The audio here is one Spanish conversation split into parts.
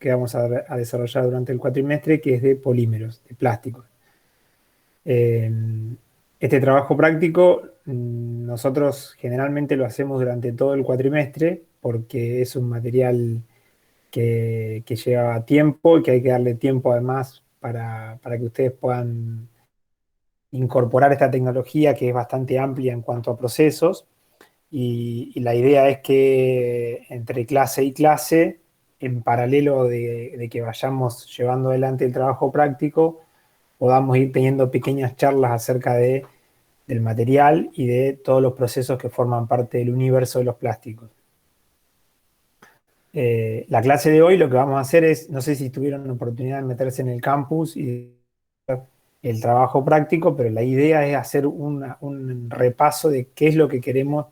que vamos a desarrollar durante el cuatrimestre, que es de polímeros, de plásticos. Eh, este trabajo práctico nosotros generalmente lo hacemos durante todo el cuatrimestre porque es un material que lleva tiempo y que hay que darle tiempo además para que ustedes puedan incorporar esta tecnología que es bastante amplia en cuanto a procesos. Y la idea es que entre clase y clase, en paralelo de que vayamos llevando adelante el trabajo práctico, podamos ir teniendo pequeñas charlas acerca del material y de todos los procesos que forman parte del universo de los plásticos. La clase de hoy lo que vamos a hacer es, no sé si tuvieron la oportunidad de meterse en el campus y el trabajo práctico, pero la idea es hacer un repaso de qué es lo que queremos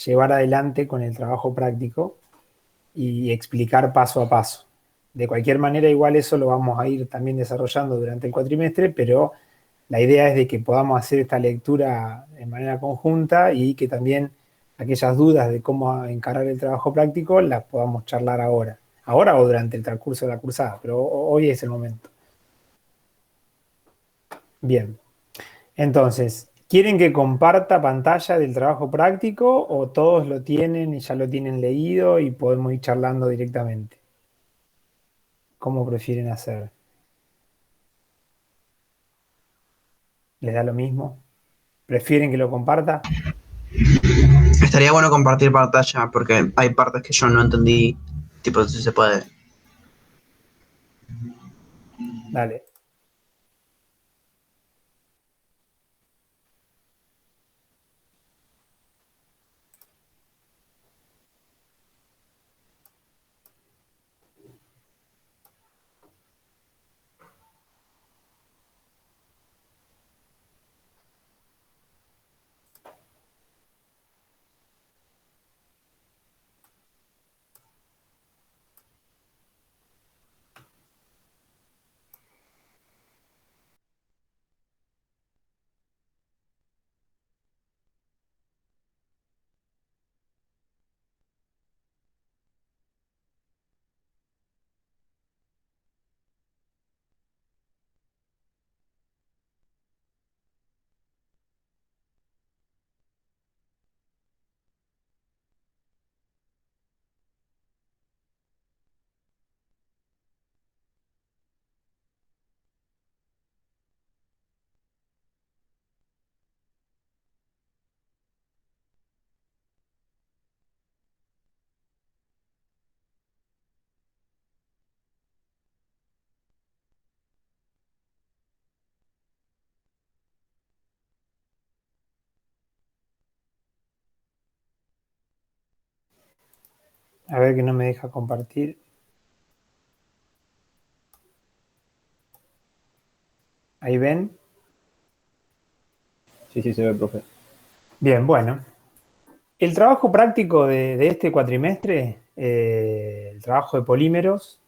llevar adelante con el trabajo práctico y explicar paso a paso. De cualquier manera, igual eso lo vamos a ir también desarrollando durante el cuatrimestre, pero la idea es de que podamos hacer esta lectura de manera conjunta y que también aquellas dudas de cómo encarar el trabajo práctico las podamos charlar ahora o durante el transcurso de la cursada, pero hoy es el momento. Bien, entonces, ¿quieren que comparta pantalla del trabajo práctico o todos lo tienen y ya lo tienen leído y podemos ir charlando directamente? ¿Cómo prefieren hacer? ¿Les da lo mismo? ¿Prefieren que lo comparta? Estaría bueno compartir pantalla porque hay partes que yo no entendí, tipo, si se puede. Dale. A ver que no me deja compartir. Ahí ven. Sí, sí, se ve, profe. Bien, bueno. El trabajo práctico de este cuatrimestre, el trabajo de polímeros,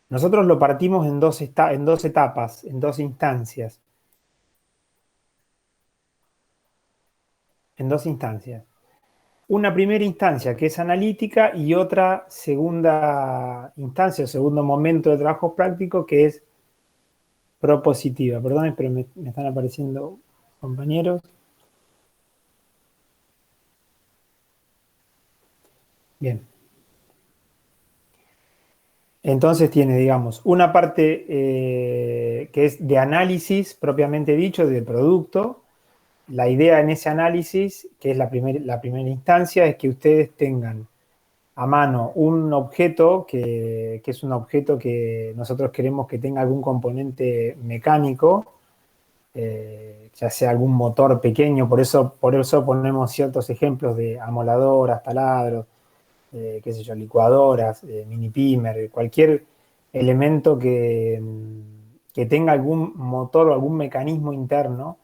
nosotros lo partimos en dos etapas, en dos instancias. En dos instancias. Una primera instancia que es analítica y otra segunda instancia, o segundo momento de trabajo práctico que es propositiva. Perdón, pero me están apareciendo compañeros. Bien. Entonces tiene, digamos, una parte que es de análisis propiamente dicho del producto. La idea en ese análisis, que es la primera instancia, es que ustedes tengan a mano un objeto que es un objeto que nosotros queremos que tenga algún componente mecánico, ya sea algún motor pequeño, por eso ponemos ciertos ejemplos de amoladoras, taladros, qué sé yo, licuadoras, mini pimer, cualquier elemento que tenga algún motor o algún mecanismo interno,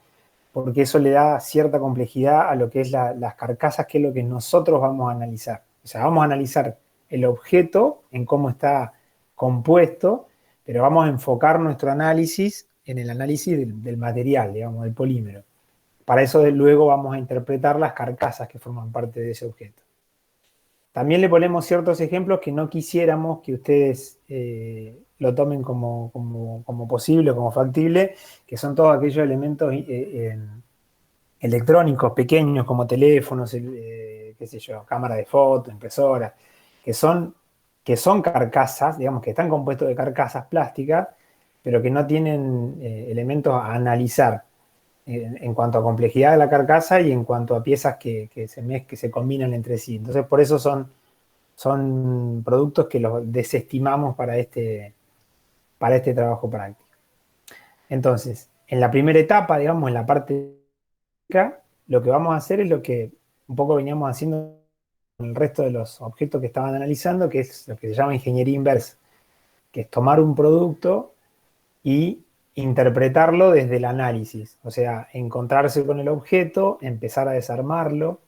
porque eso le da cierta complejidad a lo que es las carcasas, que es lo que nosotros vamos a analizar. O sea, vamos a analizar el objeto en cómo está compuesto, pero vamos a enfocar nuestro análisis en el análisis del material, digamos, del polímero. Para eso luego vamos a interpretar las carcasas que forman parte de ese objeto. También le ponemos ciertos ejemplos que no quisiéramos que ustedes lo tomen como posible o como factible, que son todos aquellos elementos electrónicos pequeños como teléfonos, qué sé yo, cámara de foto, impresora, que son carcasas, digamos que están compuestos de carcasas plásticas, pero que no tienen elementos a analizar en cuanto a complejidad de la carcasa y en cuanto a piezas que se combinan entre sí. Entonces, por eso son productos que los desestimamos para este trabajo práctico. Entonces, en la primera etapa, digamos, en la parte técnica, lo que vamos a hacer es lo que un poco veníamos haciendo con el resto de los objetos que estaban analizando, que es lo que se llama ingeniería inversa, que es tomar un producto y interpretarlo desde el análisis, o sea, encontrarse con el objeto, empezar a desarmarlo,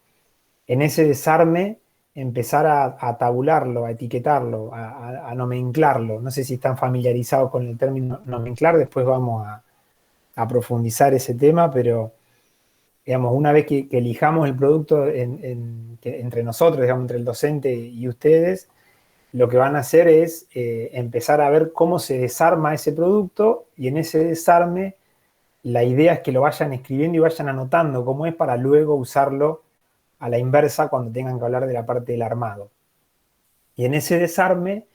en ese desarme empezar a tabularlo, a etiquetarlo, a nomenclarlo. No sé si están familiarizados con el término nomenclar, después vamos a profundizar ese tema, pero digamos, una vez que elijamos el producto entre nosotros, digamos, entre el docente y ustedes, lo que van a hacer es empezar a ver cómo se desarma ese producto y en ese desarme la idea es que lo vayan escribiendo y vayan anotando cómo es para luego usarlo a la inversa cuando tengan que hablar de la parte del armado. Y en ese desarme,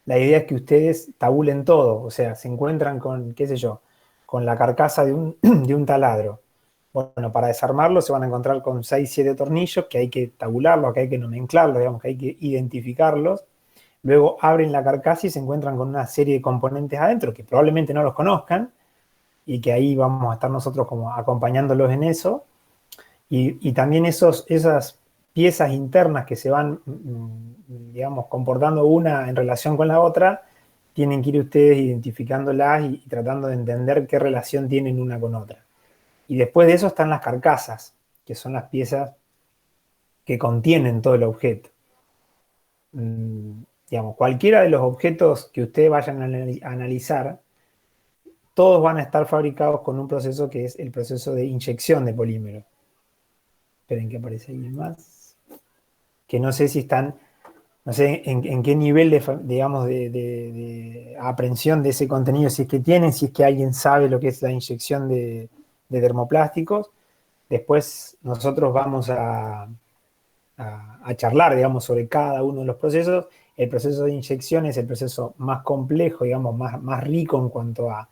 la idea es que ustedes tabulen todo, o sea, se encuentran con, qué sé yo, con la carcasa de un taladro. Bueno, para desarmarlo se van a encontrar con 6, 7 tornillos que hay que tabularlos, que hay que nomenclarlos, digamos, que hay que identificarlos. Luego abren la carcasa y se encuentran con una serie de componentes adentro que probablemente no los conozcan y que ahí vamos a estar nosotros como acompañándolos en eso. Y también esas piezas internas que se van, digamos, comportando una en relación con la otra, tienen que ir ustedes identificándolas y tratando de entender qué relación tienen una con otra. Y después de eso están las carcasas, que son las piezas que contienen todo el objeto. Digamos, cualquiera de los objetos que ustedes vayan a analizar, todos van a estar fabricados con un proceso que es el proceso de inyección de polímero. Esperen que aparece alguien más. Que no sé si están, no sé en qué nivel digamos, de aprehensión de ese contenido, si es que tienen, si es que alguien sabe lo que es la inyección de termoplásticos. Después nosotros vamos a charlar, digamos, sobre cada uno de los procesos. El proceso de inyección es el proceso más complejo, digamos, más rico en cuanto a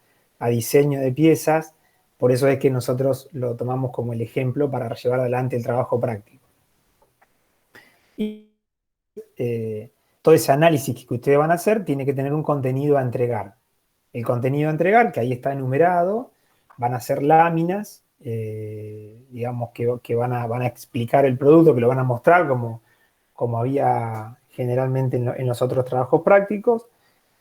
diseño de piezas. Por eso es que nosotros lo tomamos como el ejemplo para llevar adelante el trabajo práctico. Y todo ese análisis que ustedes van a hacer tiene que tener un contenido a entregar. El contenido a entregar, que ahí está enumerado, van a ser láminas, digamos, que van a explicar el producto, que lo van a mostrar como había generalmente en los otros trabajos prácticos.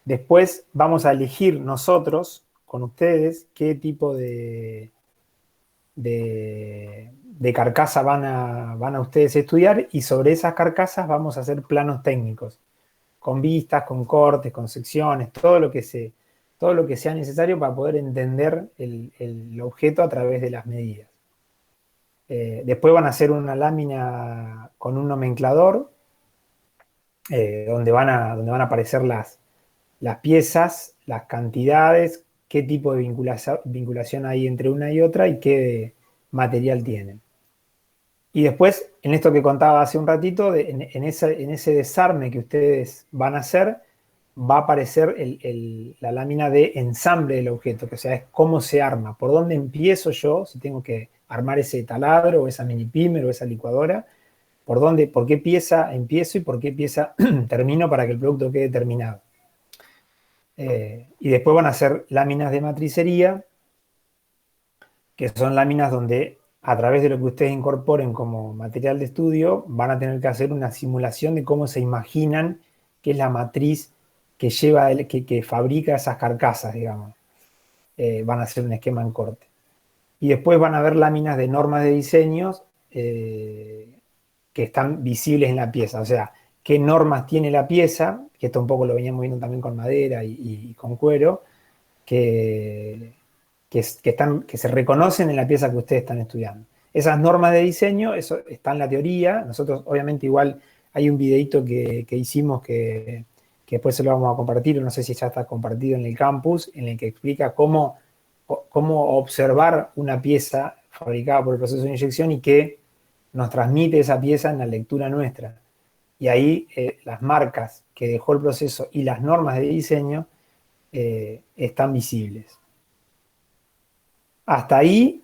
Después vamos a elegir nosotros, con ustedes, qué tipo de carcasa van a ustedes estudiar y sobre esas carcasas vamos a hacer planos técnicos, con vistas, con cortes, con secciones, todo lo que sea necesario para poder entender el objeto a través de las medidas. Después van a hacer una lámina con un nomenclador, donde van a aparecer las piezas, las cantidades, qué tipo de vinculación hay entre una y otra y qué material tienen. Y después, en esto que contaba hace un ratito, en ese desarme que ustedes van a hacer, va a aparecer la lámina de ensamble del objeto, que o sea, es cómo se arma, por dónde empiezo yo, si tengo que armar ese taladro, o esa mini pimer, o esa licuadora, por qué pieza empiezo y por qué pieza termino para que el producto quede terminado. Y después van a hacer láminas de matricería, que son láminas donde a través de lo que ustedes incorporen como material de estudio, van a tener que hacer una simulación de cómo se imaginan que es la matriz que que fabrica esas carcasas, digamos. Van a hacer un esquema en corte. Y después van a ver láminas de normas de diseños que están visibles en la pieza. O sea, qué normas tiene la pieza, que esto un poco lo veníamos viendo también con madera y con cuero, que se reconocen en la pieza que ustedes están estudiando. Esas normas de diseño, eso está en la teoría. Nosotros, obviamente, igual hay un videito que hicimos que después se lo vamos a compartir, no sé si ya está compartido en el campus, en el que explica cómo observar una pieza fabricada por el proceso de inyección y que nos transmite esa pieza en la lectura nuestra. Y ahí las marcas que dejó el proceso y las normas de diseño están visibles. Hasta ahí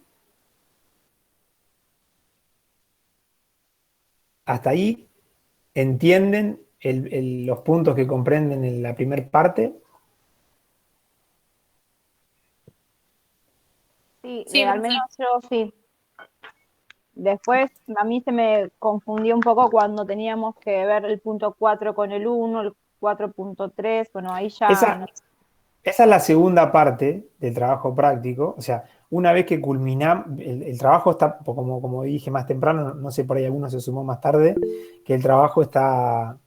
entienden los puntos que comprenden en la primera parte. Sí, Sí, al menos yo sí. Después a mí se me confundió un poco cuando teníamos que ver el punto 4 con el 1, el 4.3, bueno, ahí ya no. Esa es la segunda parte del trabajo práctico. O sea, una vez que culminamos, el trabajo está, como dije más temprano, no sé, por ahí alguno se sumó más tarde, que el trabajo está,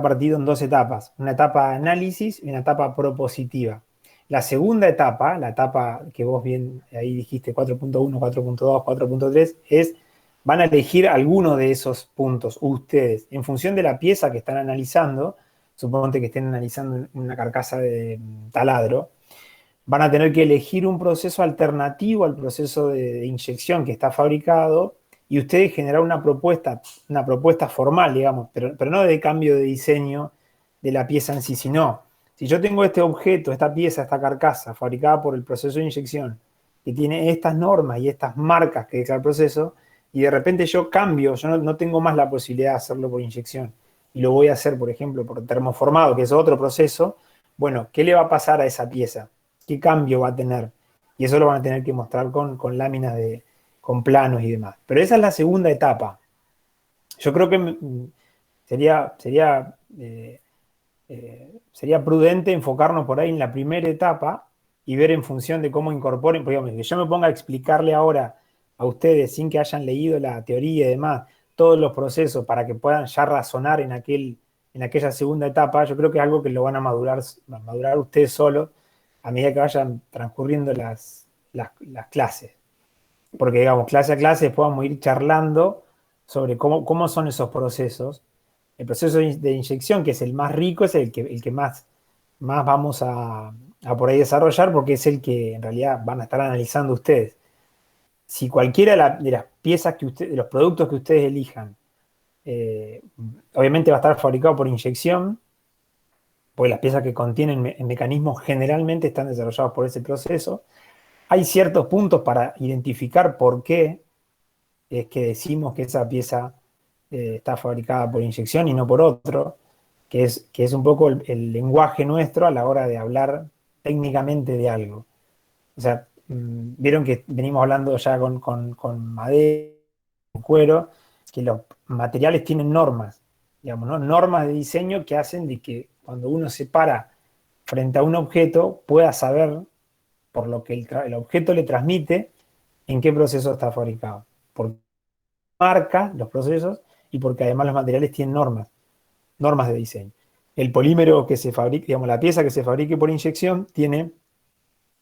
partido en dos etapas. Una etapa de análisis y una etapa propositiva. La segunda etapa, la etapa que vos bien ahí dijiste, 4.1, 4.2, 4.3, van a elegir alguno de esos puntos ustedes, en función de la pieza que están analizando. Suponte que estén analizando una carcasa de taladro, van a tener que elegir un proceso alternativo al proceso de inyección que está fabricado y ustedes generar una propuesta formal, digamos, pero no de cambio de diseño de la pieza en sí, sino, si yo tengo este objeto, esta pieza, esta carcasa fabricada por el proceso de inyección, que tiene estas normas y estas marcas que deja el proceso, y de repente yo cambio, yo no tengo más la posibilidad de hacerlo por inyección, y lo voy a hacer, por ejemplo, por termoformado, que es otro proceso, bueno, ¿qué le va a pasar a esa pieza? ¿Qué cambio va a tener? Y eso lo van a tener que mostrar con láminas con planos y demás. Pero esa es la segunda etapa. Yo creo que sería prudente enfocarnos por ahí en la primera etapa y ver en función de cómo incorporen, porque digamos, que yo me ponga a explicarle ahora a ustedes, sin que hayan leído la teoría y demás, todos los procesos para que puedan ya razonar en aquella segunda etapa, yo creo que es algo que lo van a madurar ustedes solos a medida que vayan transcurriendo las clases. Porque, digamos, clase a clase podamos ir charlando sobre cómo son esos procesos. El proceso de inyección, que es el más rico, es el que más vamos a por ahí desarrollar, porque es el que en realidad van a estar analizando ustedes. Si cualquiera de las piezas de los productos que ustedes elijan, obviamente va a estar fabricado por inyección, porque las piezas que contienen mecanismos generalmente están desarrollados por ese proceso. Hay ciertos puntos para identificar por qué es que decimos que esa pieza está fabricada por inyección y no por otro, que es un poco el lenguaje nuestro a la hora de hablar técnicamente de algo. O sea, vieron que venimos hablando ya con madera, con cuero, que los materiales tienen normas, digamos, ¿no? Normas de diseño que hacen de que cuando uno se para frente a un objeto pueda saber por lo que el objeto le transmite en qué proceso está fabricado. Porque marca los procesos y porque además los materiales tienen normas de diseño. El polímero que se fabrica, digamos, la pieza que se fabrique por inyección tiene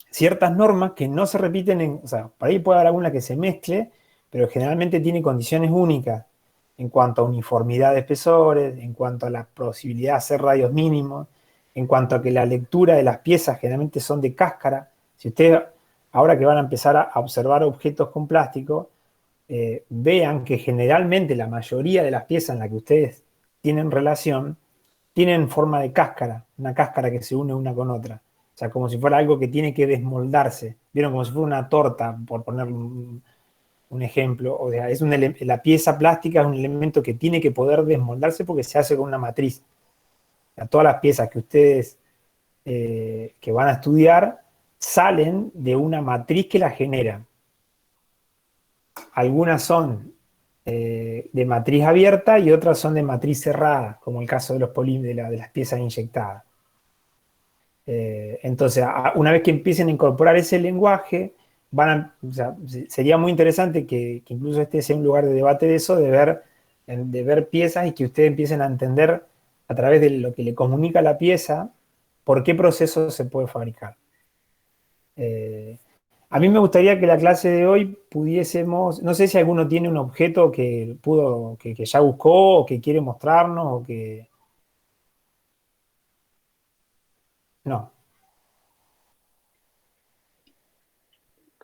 ciertas normas que no se repiten o sea, por ahí puede haber alguna que se mezcle, pero generalmente tiene condiciones únicas en cuanto a uniformidad de espesores, en cuanto a la posibilidad de hacer radios mínimos, en cuanto a que la lectura de las piezas generalmente son de cáscara. Si ustedes, ahora que van a empezar a observar objetos con plástico, vean que generalmente la mayoría de las piezas en las que ustedes tienen relación tienen forma de cáscara, una cáscara que se une una con otra. O sea, como si fuera algo que tiene que desmoldarse. ¿Vieron? Como si fuera una torta, por poner un ejemplo. O sea, la pieza plástica es un elemento que tiene que poder desmoldarse porque se hace con una matriz. O sea, todas las piezas que ustedes que van a estudiar salen de una matriz que la genera. Algunas son de matriz abierta y otras son de matriz cerrada, como el caso de de las piezas inyectadas. Entonces, una vez que empiecen a incorporar ese lenguaje, o sea, sería muy interesante que incluso este sea un lugar de debate de eso, de ver piezas y que ustedes empiecen a entender a través de lo que le comunica la pieza por qué proceso se puede fabricar. A mí me gustaría que la clase de hoy pudiésemos, no sé si alguno tiene un objeto que ya buscó o que quiere mostrarnos o que... No.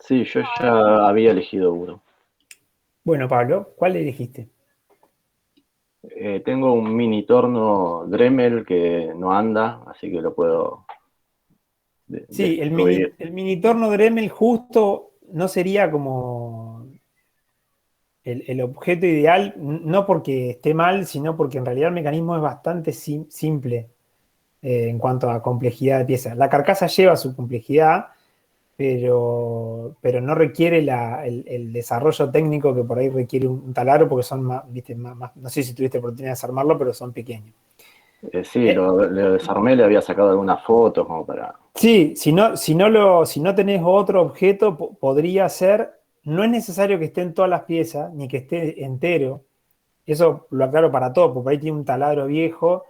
Sí, yo ya había elegido uno. Bueno, Pablo, ¿cuál elegiste? Tengo un mini torno Dremel que no anda, así que lo puedo Sí, destruir. el mini torno Dremel justo no sería como el objeto ideal, no porque esté mal, sino porque en realidad el mecanismo es bastante simple en cuanto a complejidad de pieza. La carcasa lleva su complejidad, pero no requiere el desarrollo técnico que por ahí requiere un taladro, porque son más, viste, no sé si tuviste oportunidad de desarmarlo, pero son pequeños. Sí, Eh, lo desarmé, le había sacado algunas fotos como para... Sí, si no tenés otro objeto, podría ser, no es necesario que esté en todas las piezas, ni que esté entero. Eso lo aclaro para todo, porque ahí tiene un taladro viejo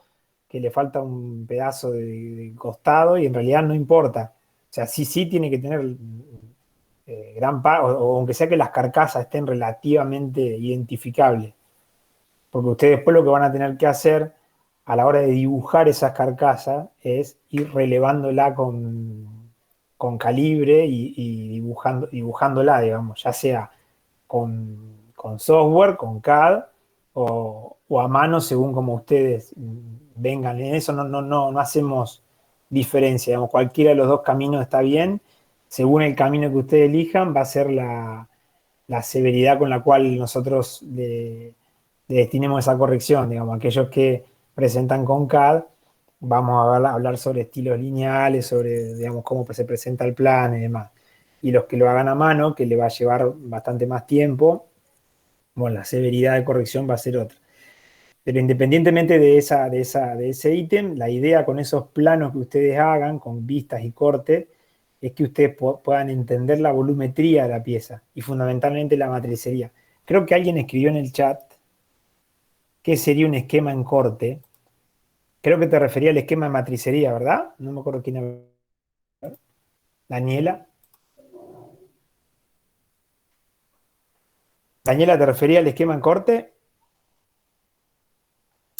que le falta un pedazo de costado y en realidad no importa. O sea, sí tiene que tener gran parte, o aunque sea que las carcasas estén relativamente identificables. Porque ustedes después lo que van a tener que hacer a la hora de dibujar esas carcasas es ir relevándola con calibre y dibujándola, digamos, ya sea con software, con CAD o a mano según como ustedes vengan. En eso no hacemos diferencia, digamos, cualquiera de los dos caminos está bien. Según el camino que ustedes elijan, va a ser la severidad con la cual nosotros le destinemos esa corrección. Digamos, aquellos que presentan con CAD, vamos a hablar sobre estilos lineales, sobre, digamos, cómo se presenta el plan y demás. Y los que lo hagan a mano, que le va a llevar bastante más tiempo, bueno, la severidad de corrección va a ser otra. Pero independientemente de ese ítem, la idea con esos planos que ustedes hagan, con vistas y cortes, es que ustedes puedan entender la volumetría de la pieza y fundamentalmente la matricería. Creo que alguien escribió en el chat qué sería un esquema en corte. Creo que te refería al esquema de matricería, ¿verdad? No me acuerdo quién era. Daniela. Daniela, ¿te refería al esquema en corte?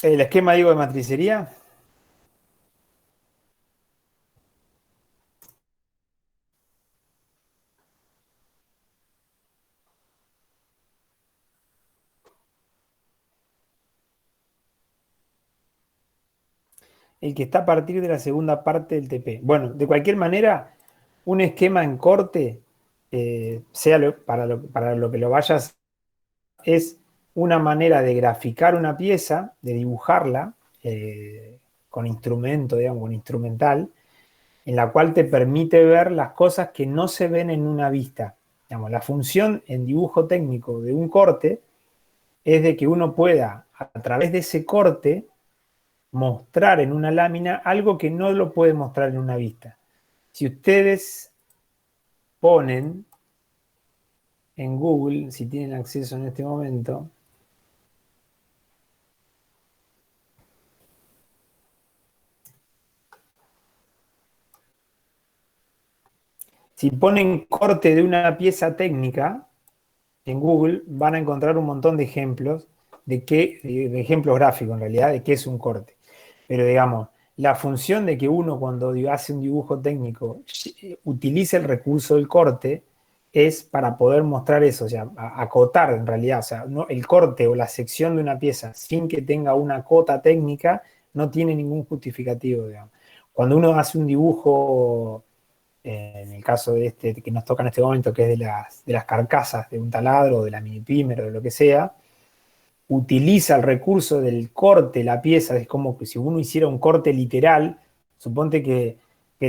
El esquema, digo, de matricería. El que está a partir de la segunda parte del TP. Bueno, de cualquier manera, un esquema en corte, para lo que lo vayas, es una manera de graficar una pieza, de dibujarla con instrumento, digamos, con instrumental, en la cual te permite ver las cosas que no se ven en una vista. Digamos, la función en dibujo técnico de un corte es de que uno pueda, a través de ese corte, mostrar en una lámina algo que no lo puede mostrar en una vista. Si ustedes ponen en Google, si tienen acceso en este momento, si ponen corte de una pieza técnica en Google, van a encontrar un montón de ejemplos de ejemplos gráficos en realidad, de qué es un corte. Pero digamos, la función de que uno cuando hace un dibujo técnico utilice el recurso del corte es para poder mostrar eso, o sea, acotar en realidad, o sea, el corte o la sección de una pieza sin que tenga una cota técnica no tiene ningún justificativo, digamos. Cuando uno hace un dibujo, en el caso de este que nos toca en este momento, que es de las carcasas de un taladro, o de la mini pimer o de lo que sea, utiliza el recurso del corte, la pieza, es como que si uno hiciera un corte literal, suponte que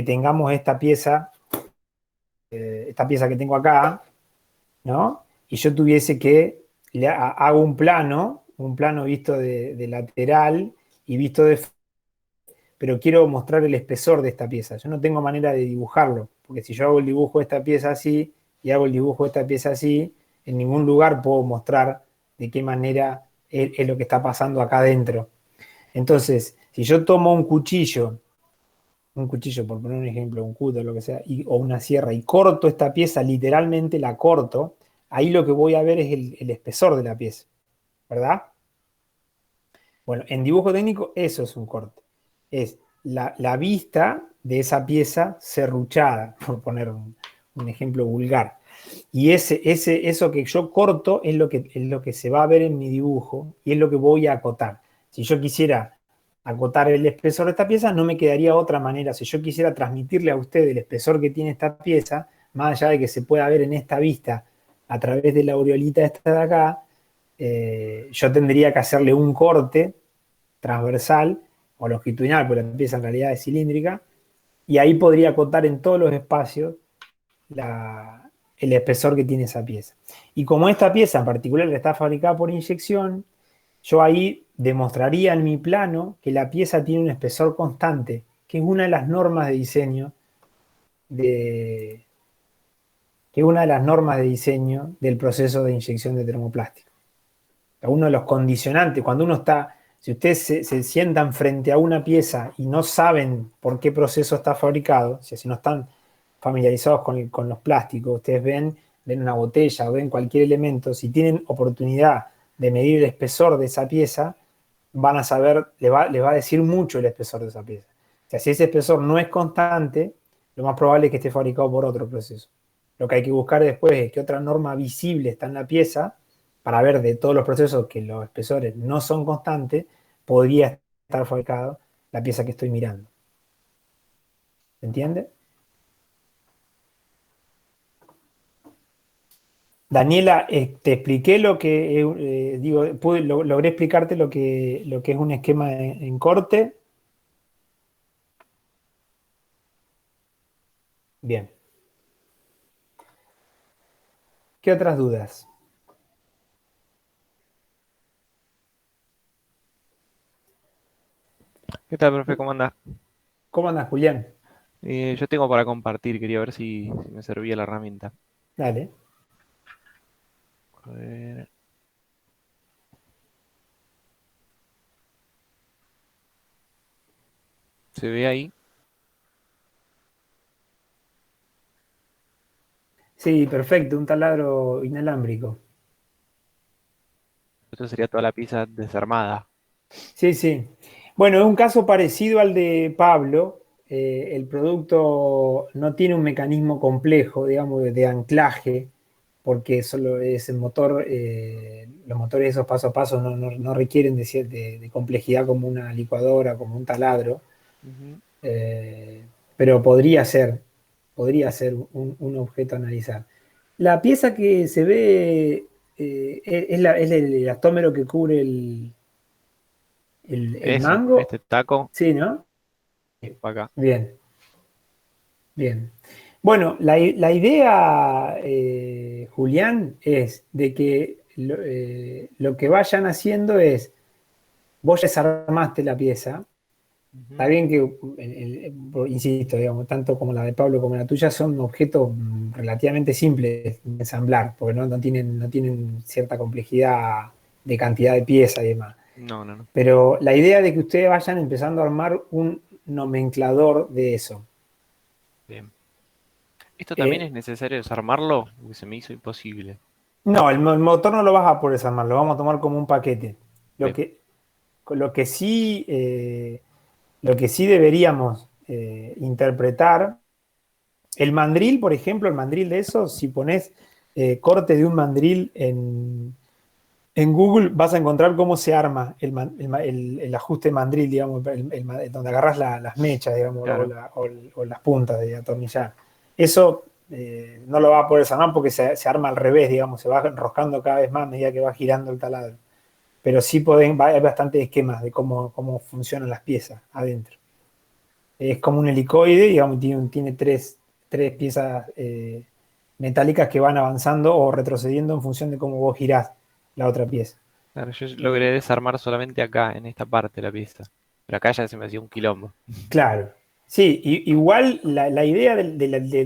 tengamos esta pieza que tengo acá, ¿no? Y yo tuviese que, hago un plano visto de lateral y visto de... Pero quiero mostrar el espesor de esta pieza. Yo no tengo manera de dibujarlo, porque si yo hago el dibujo de esta pieza así y hago el dibujo de esta pieza así, en ningún lugar puedo mostrar de qué manera es lo que está pasando acá adentro. Entonces, si yo tomo un cuchillo un cuchillo, por poner un ejemplo, un cúter, lo que sea, o una sierra, y corto esta pieza, literalmente la corto, ahí lo que voy a ver es el espesor de la pieza, ¿verdad? Bueno, en dibujo técnico eso es un corte. Es la vista de esa pieza serruchada, por poner un ejemplo vulgar. Y eso que yo corto es lo que se va a ver en mi dibujo y es lo que voy a acotar. Si yo quisiera acotar el espesor de esta pieza, no me quedaría otra manera. Si yo quisiera transmitirle a usted el espesor que tiene esta pieza, más allá de que se pueda ver en esta vista a través de la aureolita esta de acá, yo tendría que hacerle un corte transversal o longitudinal, porque la pieza en realidad es cilíndrica, y ahí podría acotar en todos los espacios el espesor que tiene esa pieza. Y como esta pieza en particular está fabricada por inyección, yo ahí demostraría en mi plano que la pieza tiene un espesor constante, que es una de las normas de diseño que es una de las normas de diseño del proceso de inyección de termoplástico. Uno de los condicionantes, cuando uno está, si ustedes se sientan frente a una pieza y no saben por qué proceso está fabricado, o sea, si no están familiarizados con los plásticos, ustedes ven una botella o ven cualquier elemento, si tienen oportunidad de medir el espesor de esa pieza, van a saber, les va a decir mucho el espesor de esa pieza. O sea, si ese espesor no es constante, lo más probable es que esté fabricado por otro proceso. Lo que hay que buscar después es qué otra norma visible está en la pieza para ver de todos los procesos que los espesores no son constantes, podría estar fabricado la pieza que estoy mirando. ¿Se entiende? Daniela, te expliqué lo que, logré explicarte lo que es un esquema en corte. Bien. ¿Qué otras dudas? ¿Qué tal, profe? ¿Cómo anda? ¿Cómo andas, Julián? Yo tengo para compartir, quería ver si me servía la herramienta. Dale. A ver. ¿Se ve ahí? Sí, perfecto, un taladro inalámbrico. Esto sería toda la pieza desarmada. Sí, sí. Bueno, es un caso parecido al de Pablo. El producto no tiene un mecanismo complejo, digamos, de anclaje, porque solo es el motor, los motores esos paso a paso no requieren de complejidad como una licuadora, como un taladro. Ujú. Eh, pero podría ser un objeto a analizar. La pieza que se ve es el elastómero que cubre el mango. Este taco, Sí, ¿no? para acá. Bien, bien. Bueno, la idea, Julián, es de que lo que vayan haciendo es, vos ya desarmaste la pieza. Ujú. Está bien que, insisto, digamos, tanto como la de Pablo como la tuya son objetos relativamente simples de ensamblar, porque no tienen cierta complejidad de cantidad de piezas y demás. No, no, no. Pero la idea de que ustedes vayan empezando a armar un nomenclador de eso. Bien. ¿Esto también es Eh, necesario desarmarlo? Porque se me hizo imposible. no, el motor no lo vas a poder desarmar, lo vamos a tomar como un paquete. Lo Bien. que, lo que sí, lo que sí deberíamos interpretar. El mandril, por ejemplo, el mandril de eso, si pones corte de un mandril en Google, vas a encontrar cómo se arma el ajuste mandril, digamos, donde agarras las mechas, digamos, Claro. o las puntas de atornillar. Eso no lo va a poder desarmar porque se arma al revés, digamos, se va enroscando cada vez más a medida que va girando el taladro. Pero sí hay bastantes esquemas de cómo funcionan las piezas adentro. Es como un helicoide, digamos, tiene tres piezas metálicas que van avanzando o retrocediendo en función de cómo vos girás la otra pieza. Claro, yo logré desarmar solamente acá, en esta parte de la pieza. Pero acá ya se me hacía un quilombo. Claro. Sí, igual la idea del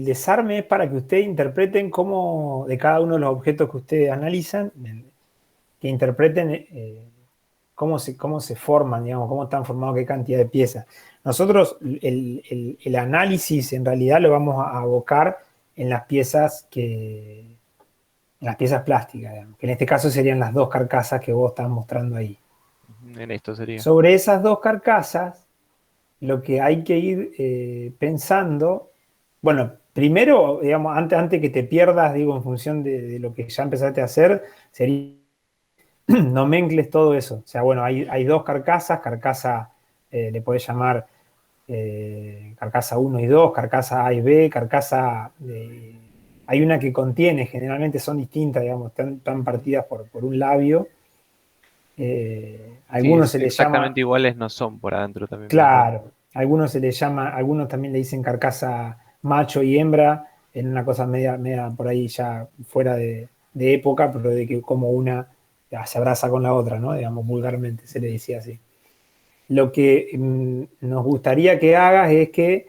desarme es para que ustedes interpreten cómo, de cada uno de los objetos que ustedes analizan, que interpreten cómo se forman, digamos, cómo están formados, qué cantidad de piezas. Nosotros el análisis en realidad lo vamos a abocar en las piezas plásticas, digamos, que en este caso serían las dos carcasas que vos estás mostrando ahí. En esto sería. Sobre esas dos carcasas, lo que hay que ir pensando, bueno, primero, digamos, antes que te pierdas, digo, en función de lo que ya empezaste a hacer, sería no mezcles todo eso. O sea, bueno, hay dos carcasas, le podés llamar carcasa 1 y 2, carcasa A y B, hay una que contiene, generalmente son distintas, digamos, están partidas por un labio. Algunos se les exactamente llama, iguales no son por adentro también. claro, algunos se les llama, algunos también le dicen carcasa macho y hembra, en una cosa media por ahí ya fuera de época, pero de que como una se abraza con la otra, ¿no? Digamos, vulgarmente se le decía así. Lo que nos gustaría que hagas es que,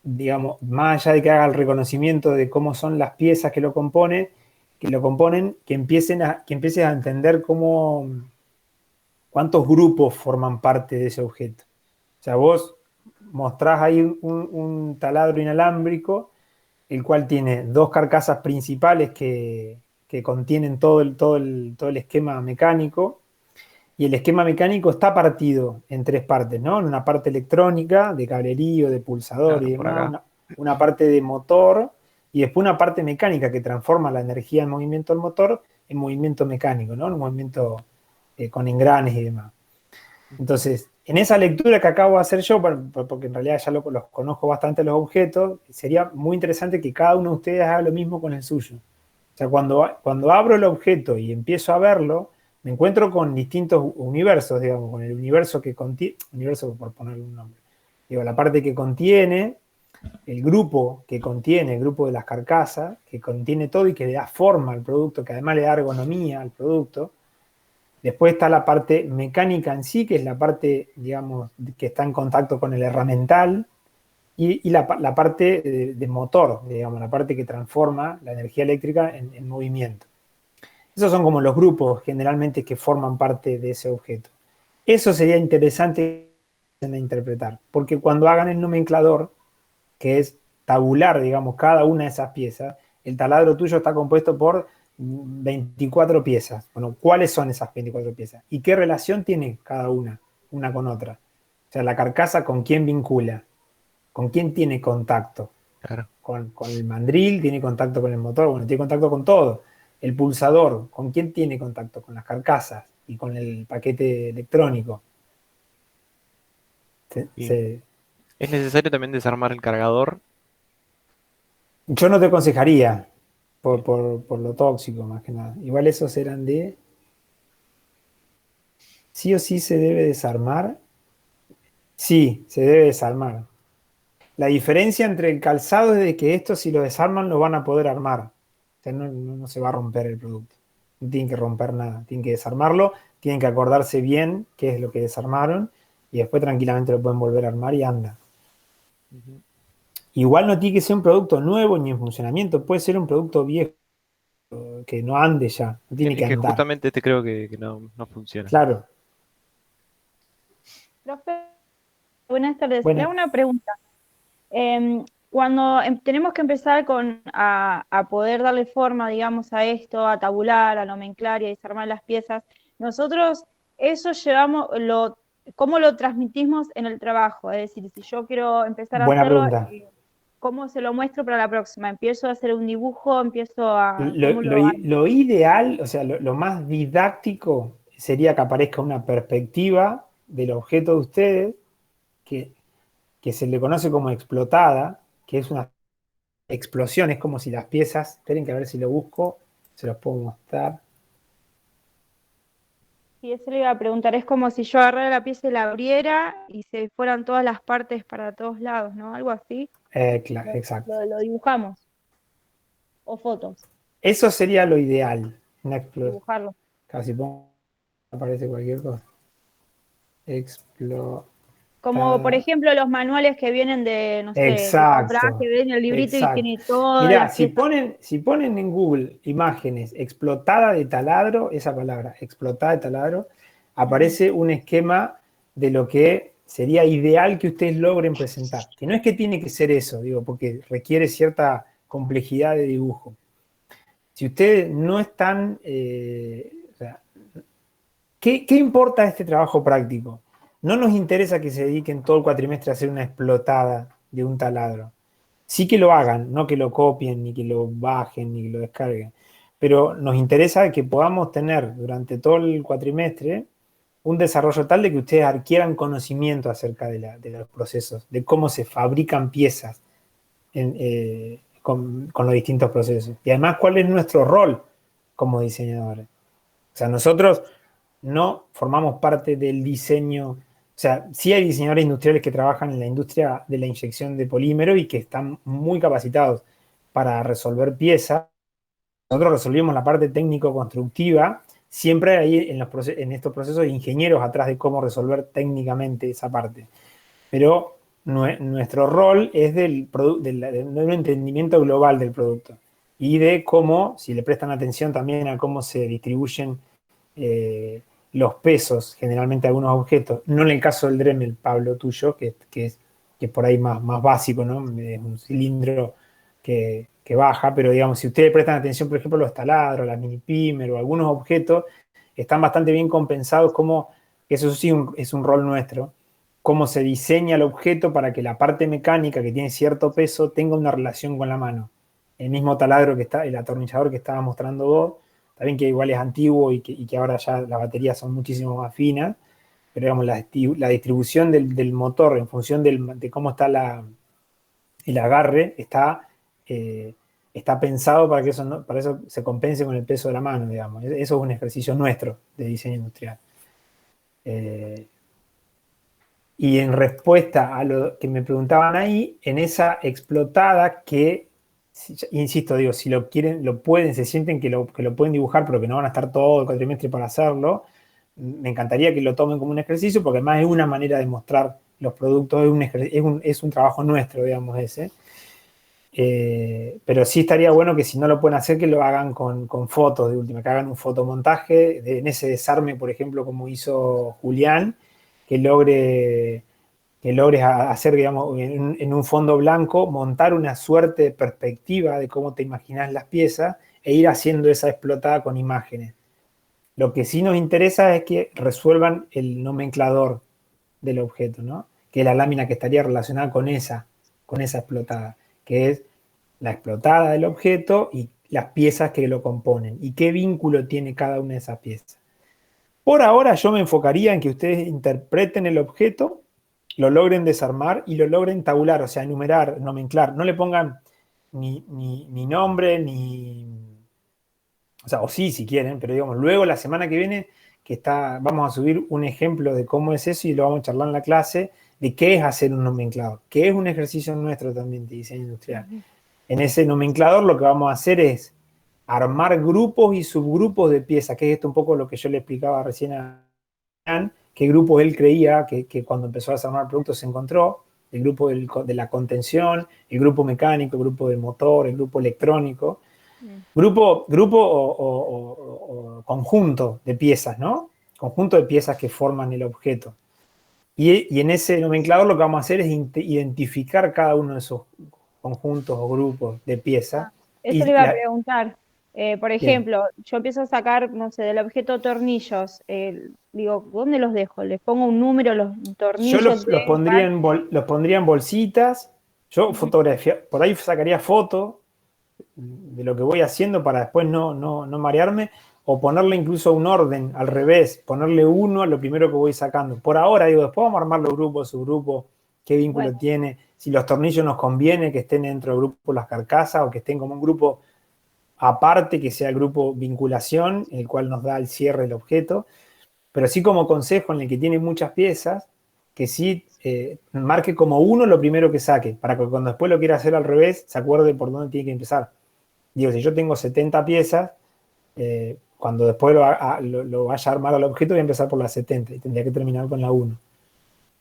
digamos, más allá de que haga el reconocimiento de cómo son las piezas que lo componen, que empieces a entender cuántos grupos forman parte de ese objeto. O sea, vos mostrás ahí un taladro inalámbrico, el cual tiene dos carcasas principales que contienen todo el esquema mecánico, y el esquema mecánico está partido en tres partes, ¿no? En una parte electrónica, de cablerío, de pulsador Claro, y por demás, acá. una parte de motor, y después una parte mecánica que transforma la energía en movimiento del motor en movimiento mecánico, ¿no? En un movimiento con engranes y demás. Entonces, en esa lectura que acabo de hacer yo, porque en realidad ya los conozco bastante los objetos, sería muy interesante que cada uno de ustedes haga lo mismo con el suyo. O sea, cuando abro el objeto y empiezo a verlo, me encuentro con distintos universos, digamos, con el universo que contiene, universo por ponerle un nombre, digo, la parte que contiene, el grupo que contiene, el grupo de las carcasas, que contiene todo y que le da forma al producto, que además le da ergonomía al producto. Después está la parte mecánica en sí, que es la parte, digamos, que está en contacto con el herramental, y la parte de motor, digamos, la parte que transforma la energía eléctrica en movimiento. Esos son como los grupos generalmente que forman parte de ese objeto. Eso sería interesante de interpretar, porque cuando hagan el nomenclador, que es tabular, digamos, cada una de esas piezas, el taladro tuyo está compuesto por 24 piezas. Bueno, ¿cuáles son esas 24 piezas? ¿Y qué relación tiene cada una con otra? O sea, la carcasa, ¿con quién vincula? ¿Con quién tiene contacto? Claro. Con el mandril, tiene contacto con el motor, bueno, tiene contacto con todo. El pulsador, ¿con quién tiene contacto? Con las carcasas y con el paquete electrónico. ¿Es necesario también desarmar el cargador? Yo no te aconsejaría por lo tóxico, más que nada. Igual esos eran de... ¿Sí o sí se debe desarmar? Sí, se debe desarmar. La diferencia entre el calzado es de que estos, si lo desarman, lo van a poder armar. O sea, no se va a romper el producto. No tienen que romper nada. Tienen que desarmarlo, tienen que acordarse bien qué es lo que desarmaron, y después tranquilamente lo pueden volver a armar y anda. Igual no tiene que ser un producto nuevo ni en funcionamiento, puede ser un producto viejo que no ande ya, no tiene que Es que andar. justamente este creo que no funciona. Claro. Profe, buenas tardes. Bueno. Le hago una pregunta. Cuando tenemos que empezar a poder darle forma, digamos, a esto, a tabular, a nomenclar y a desarmar las piezas, nosotros eso ¿cómo lo transmitimos en el trabajo? Es decir, si yo quiero empezar a Buena hacerlo, pregunta. ¿cómo se lo muestro para la próxima? ¿Empiezo a hacer un dibujo? ¿Empiezo a...? Lo ideal, o sea, lo más didáctico sería que aparezca una perspectiva del objeto de ustedes que se le conoce como explotada, que es una explosión, es como si las piezas, esperen que a ver si lo busco, se los puedo mostrar. Sí, eso le iba a preguntar, es como si yo agarrara la pieza y la abriera y se fueran todas las partes para todos lados, ¿no? Algo así. Claro, exacto. Lo dibujamos. O fotos, Eso sería lo ideal. dibujarlo. Casi pongo, aparece cualquier cosa. Como por ejemplo los manuales que vienen de, no sé, de comprar, que ven el librito y tiene todas Mirá, las piezas. si ponen en Google imágenes explotada de taladro, esa palabra, explotada de taladro, aparece un esquema de lo que sería ideal que ustedes logren presentar. Que no es que tiene que ser eso, digo, porque requiere cierta complejidad de dibujo. Si ustedes no están... o sea, ¿qué importa este trabajo práctico? No nos interesa que se dediquen todo el cuatrimestre a hacer una explotada de un taladro. Sí que lo hagan, no que lo copien, ni que lo bajen, ni que lo descarguen. Pero nos interesa que podamos tener durante todo el cuatrimestre un desarrollo tal de que ustedes adquieran conocimiento acerca de los procesos, de cómo se fabrican piezas con los distintos procesos. Y además, cuál es nuestro rol como diseñadores. O sea, nosotros no formamos parte del diseño. O sea, sí hay diseñadores industriales que trabajan en la industria de la inyección de polímero y que están muy capacitados para resolver piezas. Nosotros resolvimos la parte técnico-constructiva. Siempre hay en estos procesos ingenieros atrás de cómo resolver técnicamente esa parte. Pero nuestro rol es de un entendimiento global del producto y de cómo, si le prestan atención también a cómo se distribuyen los pesos generalmente a algunos objetos, no en el caso del Dremel, Pablo, tuyo, que es por ahí más básico, ¿no? Es un cilindro que baja, pero digamos, si ustedes prestan atención, por ejemplo, los taladros, las mini pimer o algunos objetos, están bastante bien compensados, como eso sí es un rol nuestro, cómo se diseña el objeto para que la parte mecánica que tiene cierto peso tenga una relación con la mano. El mismo taladro el atornillador que estaba mostrando vos, está bien que igual es antiguo y que ahora ya las baterías son muchísimo más finas, pero digamos, la distribución del motor en función de cómo está el agarre está pensado para que para eso se compense con el peso de la mano, digamos. Eso es un ejercicio nuestro de diseño industrial. Y en respuesta a lo que me preguntaban ahí, en esa explotada que, insisto, digo, si lo quieren, lo pueden, se sienten que lo pueden dibujar, pero que no van a estar todo el cuatrimestre para hacerlo, me encantaría que lo tomen como un ejercicio, porque además es una manera de mostrar los productos, es un trabajo nuestro, digamos, ese. Pero sí estaría bueno que si no lo pueden hacer, que lo hagan con fotos de última, que hagan un fotomontaje en ese desarme, por ejemplo, como hizo Julián, que logres hacer, digamos, en un fondo blanco, montar una suerte de perspectiva de cómo te imaginas las piezas e ir haciendo esa explotada con imágenes. Lo que sí nos interesa es que resuelvan el nomenclador del objeto, ¿no? Que es la lámina que estaría relacionada con esa explotada, que es la explotada del objeto y las piezas que lo componen y qué vínculo tiene cada una de esas piezas. Por ahora yo me enfocaría en que ustedes interpreten el objeto, lo logren desarmar y lo logren tabular, o sea, enumerar, nomenclar. No le pongan ni nombre, o sea, o sí, si quieren, pero digamos, luego la semana que viene vamos a subir un ejemplo de cómo es eso y lo vamos a charlar en la clase de qué es hacer un nomenclador, que es un ejercicio nuestro también de diseño industrial. En ese nomenclador lo que vamos a hacer es armar grupos y subgrupos de piezas, que es esto un poco lo que yo le explicaba recién a Ian, qué grupo él creía que cuando empezó a desarmar productos se encontró, el grupo de la contención, el grupo mecánico, el grupo del motor, el grupo electrónico, grupo o conjunto de piezas, ¿no? Conjunto de piezas que forman el objeto. Y en ese nomenclador lo que vamos a hacer es identificar cada uno de esos conjuntos o grupos de piezas. Eso le iba a preguntar. Por ejemplo, yo empiezo a sacar, no sé, del objeto tornillos. Digo, ¿dónde los dejo? ¿Les pongo un número, los tornillos? Yo los pondría en bolsitas. Yo por ahí sacaría foto de lo que voy haciendo para después no marearme, o ponerle incluso un orden al revés, ponerle uno a lo primero que voy sacando. Por ahora, digo, después vamos a armar los grupos, subgrupos, qué vínculo tiene, si los tornillos nos conviene que estén dentro del grupo las carcasas o que estén como un grupo aparte, que sea el grupo vinculación, el cual nos da el cierre del objeto, pero sí como consejo en el que tiene muchas piezas, que sí marque como uno lo primero que saque, para que cuando después lo quiera hacer al revés, se acuerde por dónde tiene que empezar. Digo, si yo tengo 70 piezas, cuando después lo vaya a armar al objeto, voy a empezar por la 70 y tendría que terminar con la 1.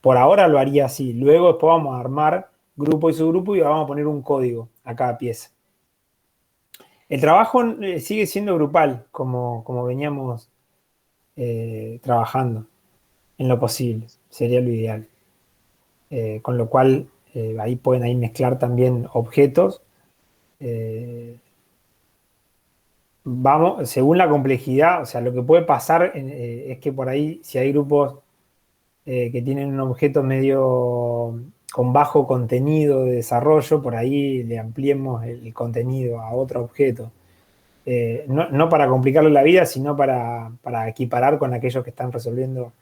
Por ahora lo haría así. Luego después vamos a armar grupo y subgrupo y vamos a poner un código a cada pieza. El trabajo sigue siendo grupal, como veníamos trabajando en lo posible, sería lo ideal. Con lo cual, ahí pueden ahí mezclar también objetos. Vamos, según la complejidad, o sea, lo que puede pasar es que por ahí, si hay grupos que tienen un objeto medio con bajo contenido de desarrollo, por ahí le ampliemos el contenido a otro objeto. No para complicarle la vida, sino para equiparar con aquellos que están resolviendo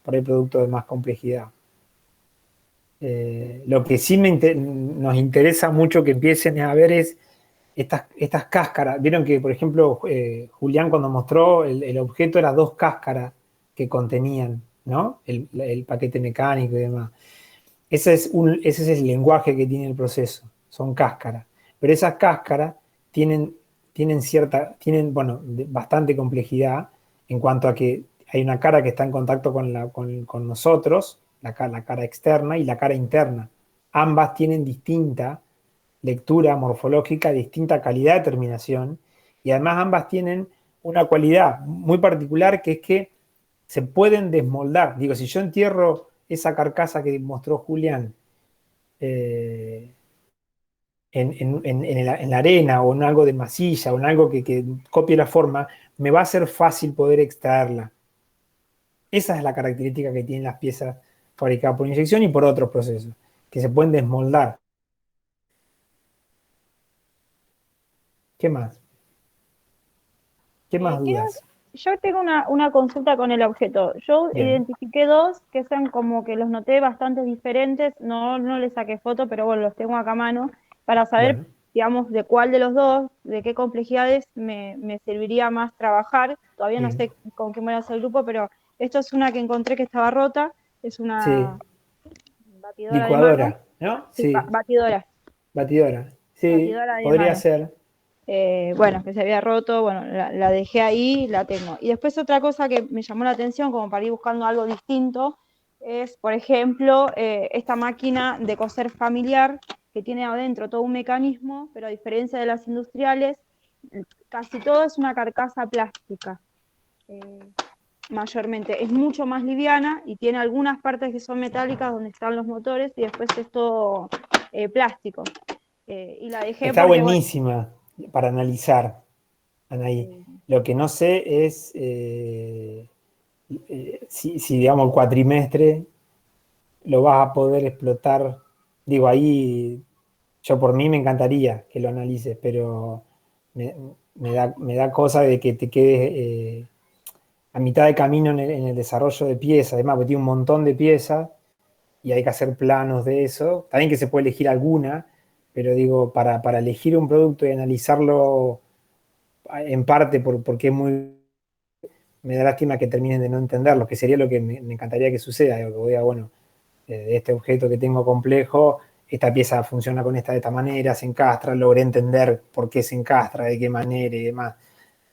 por ahí productos de más complejidad. Lo que sí nos interesa mucho que empiecen a ver es estas cáscaras. Vieron que, por ejemplo, Julián cuando mostró el objeto era 2 cáscaras que contenían, ¿no? El paquete mecánico y demás. Ese es el lenguaje que tiene el proceso, son cáscaras. Pero esas cáscaras tienen bueno, bastante complejidad en cuanto a que hay una cara que está en contacto con nosotros, la cara externa y la cara interna. Ambas tienen distinta lectura morfológica, distinta calidad de terminación, y además ambas tienen una cualidad muy particular, que es que se pueden desmoldar. Digo, si yo entierro esa carcasa que mostró Julián en la arena o en algo de masilla o en algo que copie la forma, me va a ser fácil poder extraerla. Esa es la característica que tienen las piezas fabricadas por inyección y por otros procesos, que se pueden desmoldar. ¿Qué más? ¿Qué más dudas? Yo tengo una consulta con el objeto. Yo Bien. identifiqué 2 que son como que los noté bastante diferentes. No les saqué foto, pero bueno, los tengo acá a mano para saber, Bueno. digamos, de cuál de los 2, de qué complejidades me serviría más trabajar. Todavía no Bien. sé con qué me voy a hacer el grupo, pero esto es una que encontré que estaba rota. Es Sí. una batidora de mano. Licuadora, ¿no? Sí, Sí. batidora. Batidora. Sí, Batidora de podría mano. ser. Bueno, que se había roto, bueno, la dejé ahí, la tengo. Y después otra cosa que me llamó la atención, como para ir buscando algo distinto, es, por ejemplo, esta máquina de coser familiar, que tiene adentro todo un mecanismo, pero a diferencia de las industriales, casi todo es una carcasa plástica. Mayormente es mucho más liviana y tiene algunas partes que son metálicas donde están los motores, y después es todo plástico. Y la dejé Está porque, bueno, buenísima para analizar, Anaí. Lo que no sé es si, digamos, el cuatrimestre lo vas a poder explotar. Digo, ahí yo por mí me encantaría que lo analices, pero me, me da cosa de que te quedes a mitad de camino en el desarrollo de piezas. Además, porque tiene un montón de piezas y hay que hacer planos de eso. También que se puede elegir alguna, pero digo, para elegir un producto y analizarlo en parte porque es muy... Me da lástima que terminen de no entenderlo, que sería lo que me encantaría que suceda. Digo, que voy a, bueno, de este objeto que tengo complejo, esta pieza funciona con de esta manera, se encastra, logré entender por qué se encastra, de qué manera y demás.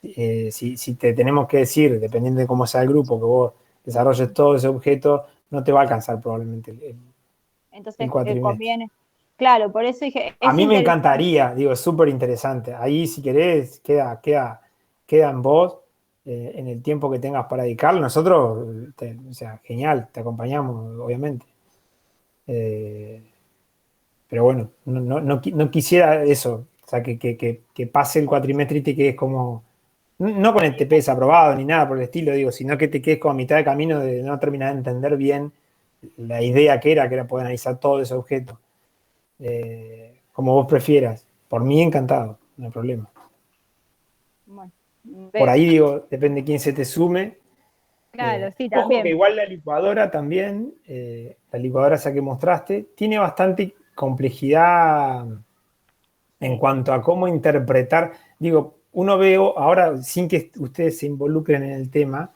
Si te tenemos que decir, dependiendo de cómo sea el grupo, que vos desarrolles todo ese objeto, no te va a alcanzar probablemente el entonces cuatrimestre. conviene. Claro, por eso dije, A es mí me interesante. encantaría, digo, es súper interesante. Ahí, si querés, queda en vos, en el tiempo que tengas para dedicarlo. Nosotros, o sea, genial, te acompañamos, obviamente. Pero bueno, no quisiera eso, o sea, que pase el cuatrimestre y te quedes como, no con el TP desaprobado ni nada por el estilo, digo, sino que te quedes como a mitad de camino de no terminar de entender bien la idea que era poder analizar todo ese objeto. Como vos prefieras. Por mí encantado, no hay problema. Bueno, Por veo. ahí digo, depende de quién se te sume. Claro, sí, Ojo que también. igual la licuadora también, la licuadora esa que mostraste, tiene bastante complejidad en Sí. cuanto a cómo interpretar. Digo, uno veo, ahora sin que ustedes se involucren en el tema,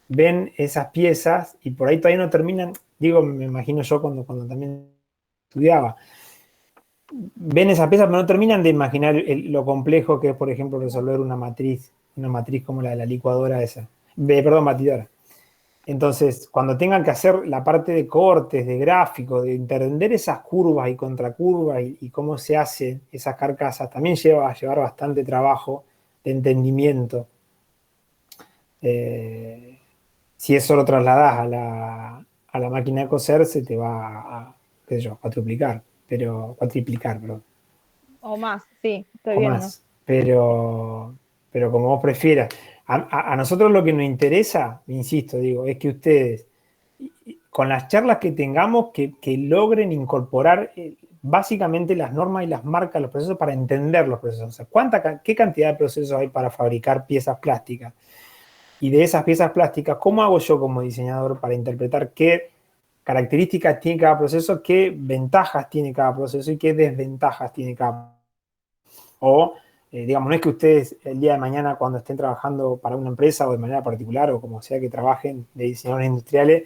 ven esas piezas y por ahí todavía no terminan, digo, me imagino yo cuando también estudiaba, ven esas piezas, pero no terminan de imaginar lo complejo que es, por ejemplo, resolver una matriz como la de la licuadora esa, perdón, batidora. Entonces, cuando tengan que hacer la parte de cortes, de gráficos, de entender esas curvas y contracurvas y cómo se hacen esas carcasas, también lleva a llevar bastante trabajo de entendimiento. Si eso lo trasladas a la máquina de coser, se te va a, qué sé yo, cuatriplicar, perdón, O más, sí, estoy o viendo. más. Pero como vos prefieras. A nosotros lo que nos interesa, insisto, digo, es que ustedes, con las charlas que tengamos, que logren incorporar básicamente las normas y las marcas, los procesos para entender los procesos. O sea, qué cantidad de procesos hay para fabricar piezas plásticas. Y de esas piezas plásticas, ¿cómo hago yo como diseñador para interpretar qué características tiene cada proceso, qué ventajas tiene cada proceso y qué desventajas tiene cada proceso? O, digamos, no es que ustedes el día de mañana cuando estén trabajando para una empresa o de manera particular o como sea que trabajen de diseñadores industriales,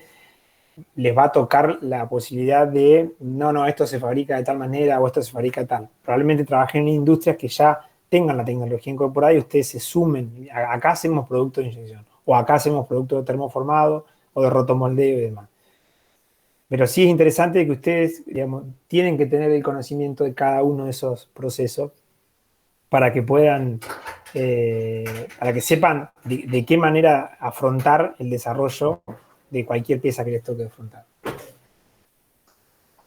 les va a tocar la posibilidad de, no, esto se fabrica de tal manera o esto se fabrica tal. Probablemente trabajen en industrias que ya tengan la tecnología incorporada y ustedes se sumen. Acá hacemos productos de inyección, o acá hacemos productos de termoformado, o de rotomoldeo y demás. Pero sí es interesante que ustedes, digamos, tienen que tener el conocimiento de cada uno de esos procesos para que puedan, para que sepan de qué manera afrontar el desarrollo de cualquier pieza que les toque afrontar.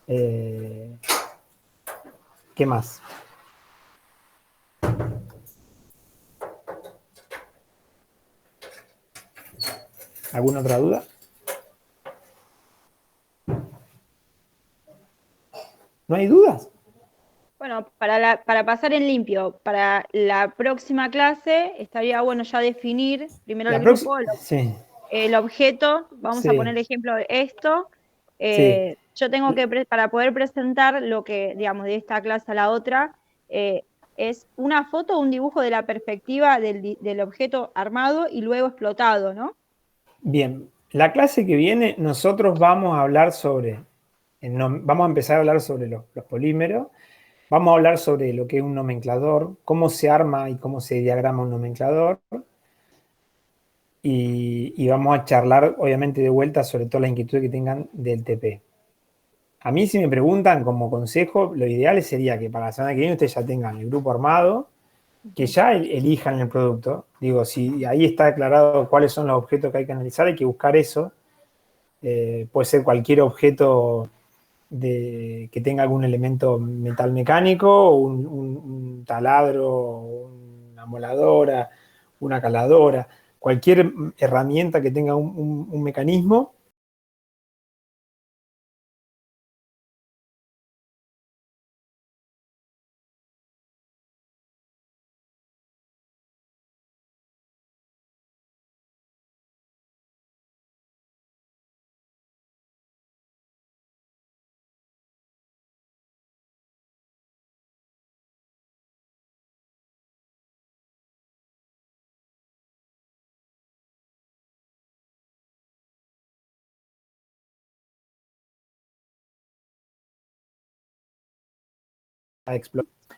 ¿Qué más? ¿Alguna otra duda? ¿No hay dudas? Bueno, para pasar en limpio, para la próxima clase estaría bueno ya definir primero el La próxima. grupo, Sí, el objeto, vamos a poner sí, ejemplo de esto. sí. Yo tengo que, para poder presentar lo que, digamos, de esta clase a la otra, es una foto o un dibujo de la perspectiva del objeto armado y luego explotado, ¿no? Bien, la clase que viene nosotros vamos a hablar sobre, vamos a empezar a hablar sobre los polímeros, vamos a hablar sobre lo que es un nomenclador, cómo se arma y cómo se diagrama un nomenclador, y vamos a charlar obviamente de vuelta sobre todas las inquietudes que tengan del TP. A mí si me preguntan como consejo, lo ideal sería que para la semana que viene ustedes ya tengan el grupo armado, que ya elijan el producto. Digo, si ahí está declarado cuáles son los objetos que hay que analizar, hay que buscar eso. Puede ser cualquier objeto que tenga algún elemento metal mecánico, un taladro, una moladora, una caladora, cualquier herramienta que tenga un mecanismo.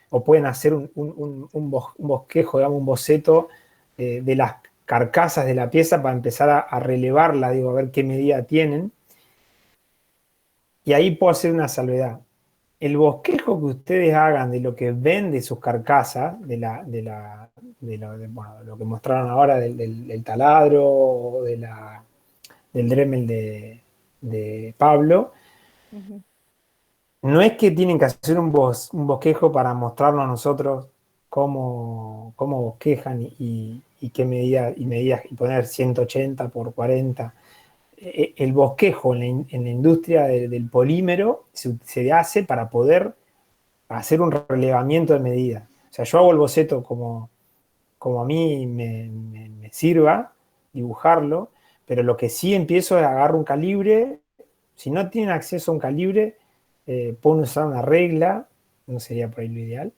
O pueden hacer un bosquejo, digamos, un boceto de las carcasas de la pieza para empezar a relevarla, digo, a ver qué medida tienen. Y ahí puedo hacer una salvedad. El bosquejo que ustedes hagan de lo que ven de sus carcasas, bueno, lo que mostraron ahora del taladro o del Dremel de Pablo, no es que tienen que hacer un bosquejo para mostrarnos a nosotros cómo bosquejan y qué medidas y poner 180 por 40. El bosquejo en la industria del polímero se hace para poder hacer un relevamiento de medidas. O sea, yo hago el boceto como a mí me sirva, dibujarlo, pero lo que sí empiezo es agarrar un calibre. Si no tienen acceso a un calibre, pueden usar una regla, no sería por ahí lo ideal.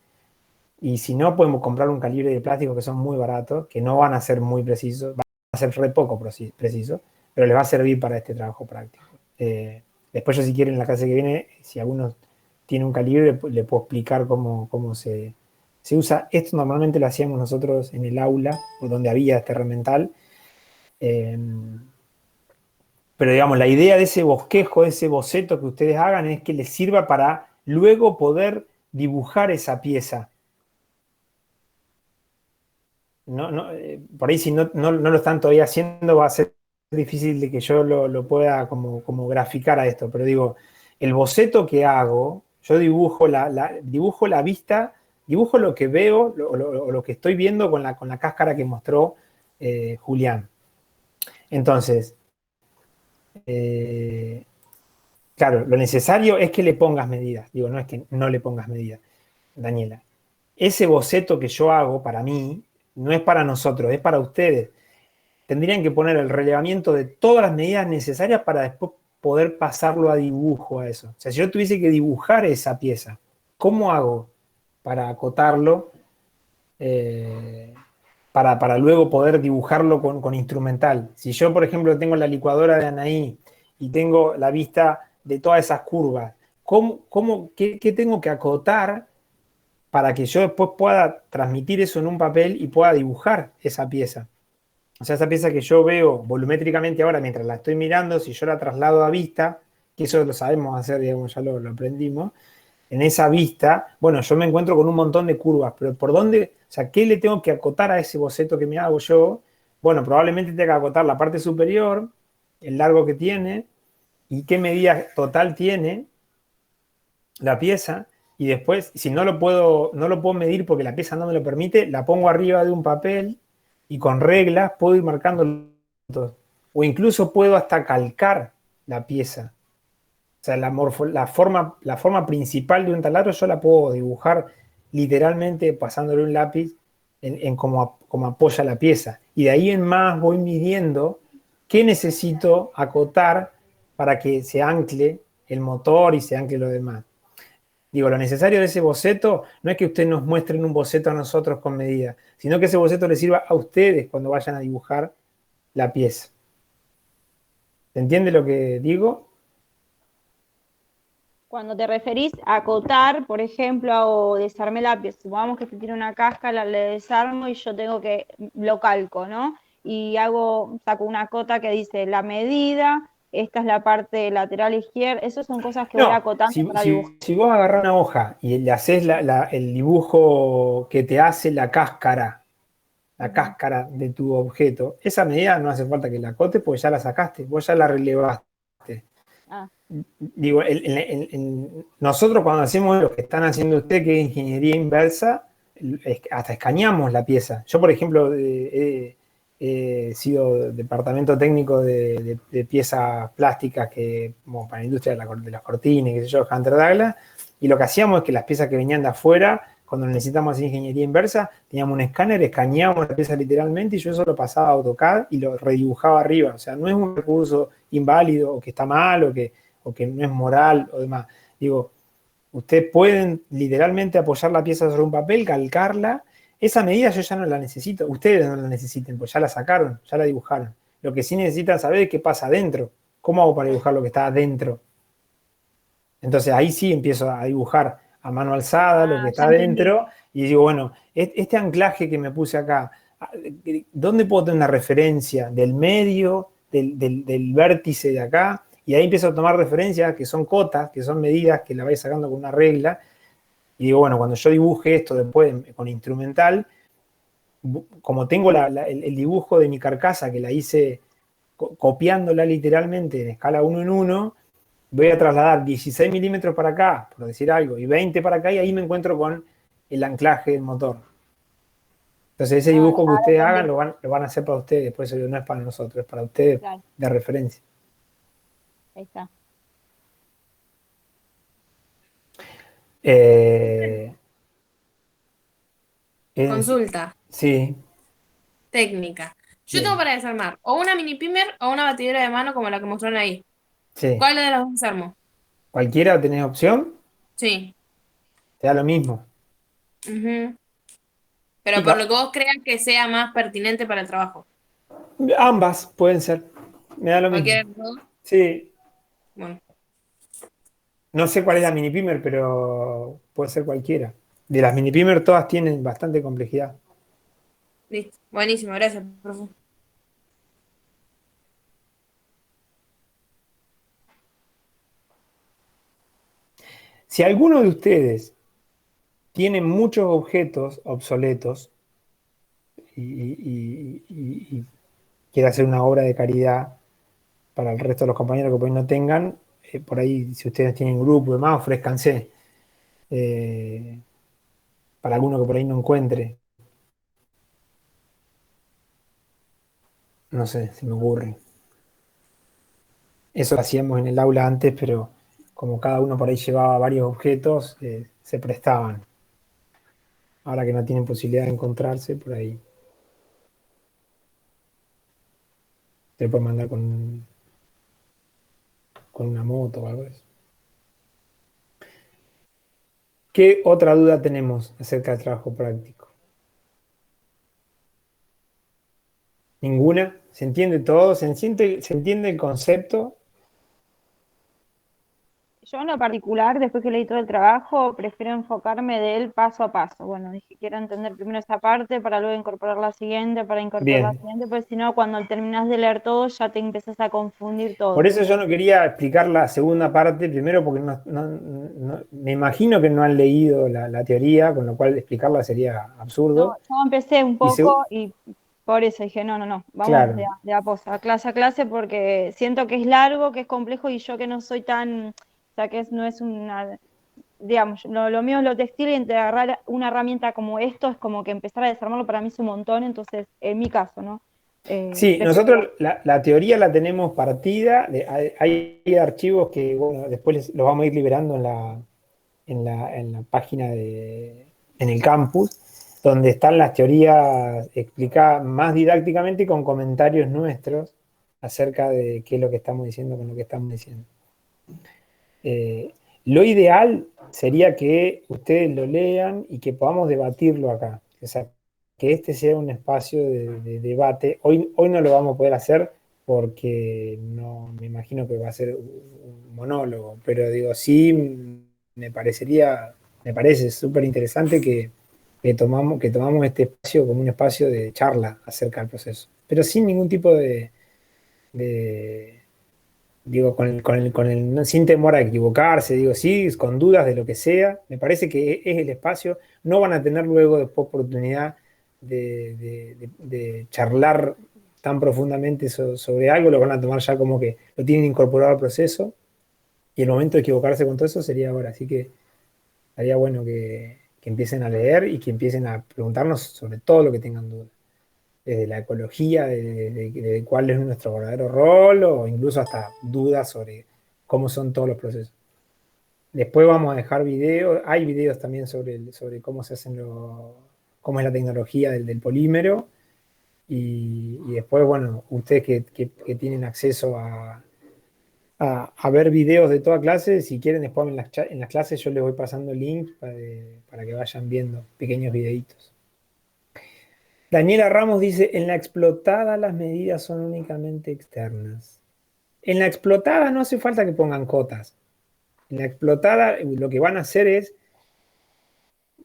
Y si no, podemos comprar un calibre de plástico que son muy baratos, que no van a ser muy precisos, van a ser re poco precisos, pero les va a servir para este trabajo práctico. Después yo si quieren en la clase que viene, si alguno tiene un calibre, le puedo explicar cómo se usa. Esto normalmente lo hacíamos nosotros en el aula, donde había este herramental. Pero digamos, la idea de ese bosquejo, de ese boceto que ustedes hagan es que les sirva para luego poder dibujar esa pieza. Por ahí si no lo están todavía haciendo va a ser difícil de que yo lo pueda como graficar a esto, pero digo, el boceto que hago, yo dibujo dibujo la vista, dibujo lo que veo, lo que estoy viendo con la cáscara que mostró Julián. Entonces, claro, lo necesario es que le pongas medidas. Digo, no es que no le pongas medidas, Daniela. Ese boceto que yo hago para mí no es para nosotros, es para ustedes. Tendrían que poner el relevamiento de todas las medidas necesarias para después poder pasarlo a dibujo a eso. O sea, si yo tuviese que dibujar esa pieza, ¿cómo hago para acotarlo? Para luego poder dibujarlo con instrumental. Si yo, por ejemplo, tengo la licuadora de Anaí y tengo la vista de todas esas curvas, qué tengo que acotar para que yo después pueda transmitir eso en un papel y pueda dibujar esa pieza? O sea, esa pieza que yo veo volumétricamente ahora mientras la estoy mirando, si yo la traslado a vista, que eso lo sabemos hacer, digamos, ya lo aprendimos, en esa vista, bueno, yo me encuentro con un montón de curvas, pero ¿por dónde? O sea, ¿qué le tengo que acotar a ese boceto que me hago yo? Bueno, probablemente tenga que acotar la parte superior, el largo que tiene y qué medida total tiene la pieza. Y después, si no lo puedo medir porque la pieza no me lo permite, la pongo arriba de un papel y con reglas puedo ir marcando todo. O incluso puedo hasta calcar la pieza. O sea, la forma principal de un taladro yo la puedo dibujar literalmente pasándole un lápiz en cómo apoya la pieza. Y de ahí en más voy midiendo qué necesito acotar para que se ancle el motor y se ancle lo demás. Digo, lo necesario de ese boceto no es que ustedes nos muestren un boceto a nosotros con medida, sino que ese boceto les sirva a ustedes cuando vayan a dibujar la pieza. ¿Se entiende lo que digo? Cuando te referís a acotar, por ejemplo, o desarmé la pieza, supongamos que se tiene una cáscara, le desarmo y yo lo calco, ¿no? Y saco una cota que dice la medida, esta es la parte lateral izquierda, esas son cosas que voy No, acotando para dibujar. si vos agarrás una hoja y le haces el dibujo que te hace la cáscara de tu objeto, esa medida no hace falta que la acotes porque ya la sacaste, vos ya la relevaste. Ah, Digo, nosotros cuando hacemos lo que están haciendo ustedes, que es ingeniería inversa, hasta escaneamos la pieza. Yo, por ejemplo, he sido departamento técnico de piezas plásticas como para la industria de las cortinas, qué sé yo, Hunter Douglas, y lo que hacíamos es que las piezas que venían de afuera, cuando necesitamos hacer ingeniería inversa, teníamos un escáner, escaneábamos la pieza literalmente y yo eso lo pasaba a AutoCAD y lo redibujaba arriba. O sea, no es un recurso inválido o que está mal o que no es moral o demás. Digo, ustedes pueden literalmente apoyar la pieza sobre un papel, calcarla. Esa medida yo ya no la necesito. Ustedes no la necesiten, pues ya la sacaron, ya la dibujaron. Lo que sí necesitan saber es qué pasa adentro. ¿Cómo hago para dibujar lo que está adentro? Entonces ahí sí empiezo a dibujar a mano alzada lo que está adentro y digo, bueno, este anclaje que me puse acá, ¿dónde puedo tener una referencia? ¿Del medio? ¿Del vértice de acá? Y ahí empiezo a tomar referencias que son cotas, que son medidas que la vais sacando con una regla. Y digo, bueno, cuando yo dibuje esto después con instrumental, como tengo el dibujo de mi carcasa que la hice copiándola literalmente en escala 1 en 1, voy a trasladar 16 milímetros para acá, por decir algo, y 20 para acá, y ahí me encuentro con el anclaje del motor. Entonces ese dibujo que ustedes hagan lo van a hacer para ustedes, por eso no es para nosotros, es para ustedes, claro, de referencia. Ahí está. Consulta. Sí. Técnica. Yo Bien. tengo para desarmar o una mini pimer o una batidora de mano como la que mostraron ahí. Sí. ¿Cuál de las dos desarmo? ¿Cualquiera tenés opción? Sí. Te da lo mismo. Pero Sí, por lo que vos creas que sea más pertinente para el trabajo. ambas pueden ser. Me da lo mismo. ¿Cualquiera de las dos? Sí. Bueno. No sé cuál es la mini pimer, pero puede ser cualquiera. De las mini pimer todas tienen bastante complejidad. Listo. Buenísimo, gracias, profe. Si alguno de ustedes tiene muchos objetos obsoletos y quiere hacer una obra de caridad, para el resto de los compañeros que por ahí no tengan, por ahí si ustedes tienen grupo y demás, ofrézcanse. Para alguno que por ahí no encuentre. No sé, se me ocurre. Eso lo hacíamos en el aula antes, pero como cada uno por ahí llevaba varios objetos, se prestaban. Ahora que no tienen posibilidad de encontrarse, por ahí se puede mandar con una moto o algo de eso. ¿Qué otra duda tenemos acerca del trabajo práctico? ¿Ninguna? ¿Se entiende todo? ¿Se entiende el concepto? Yo en lo particular, después que leí todo el trabajo, prefiero enfocarme de él paso a paso. Bueno, dije, quiero entender primero esa parte para luego incorporar la siguiente, para incorporar la Bien. siguiente, porque si no, cuando terminas de leer todo, ya te empiezas a confundir Por todo. eso yo no quería explicar la segunda parte, primero porque me imagino que no han leído la teoría, con lo cual explicarla sería No, absurdo. yo empecé un Y poco y por eso dije, no, vamos claro, de a poco, a clase, porque siento que es largo, que es complejo y yo que no soy tan, o sea, no es una, digamos, lo mío es lo textil y entre agarrar una herramienta como esto es como que empezar a desarmarlo para mí es un montón, entonces, en mi caso, ¿no? sí, Prefiero- nosotros la teoría la tenemos partida, hay archivos que, bueno, después los vamos a ir liberando en la página en el campus, donde están las teorías explicadas más didácticamente y con comentarios nuestros acerca de qué es lo que estamos diciendo con lo que estamos diciendo. Lo ideal sería que ustedes lo lean y que podamos debatirlo acá. O sea, que este sea un espacio de debate. Hoy no lo vamos a poder hacer porque no me imagino que va a ser un monólogo, pero digo, sí me parece súper interesante que tomamos este espacio como un espacio de charla acerca del proceso, pero sin ningún tipo de digo, sin temor a equivocarse, digo, sí, con dudas de lo que sea, me parece que es el espacio, no van a tener luego después oportunidad de charlar tan profundamente sobre algo, lo van a tomar ya como que lo tienen incorporado al proceso, y el momento de equivocarse con todo eso sería ahora, así que estaría bueno que empiecen a leer y que empiecen a preguntarnos sobre todo lo que tengan dudas desde la ecología, de cuál es nuestro verdadero rol, o incluso hasta dudas sobre cómo son todos los procesos. Después vamos a dejar videos, hay videos también sobre cómo se hacen cómo es la tecnología del polímero, y después, bueno, ustedes que tienen acceso a ver videos de toda clase, si quieren después en las clases yo les voy pasando links para que vayan viendo pequeños videitos. Daniela Ramos dice, en la explotada las medidas son únicamente externas. En la explotada no hace falta que pongan cotas. En la explotada lo que van a hacer es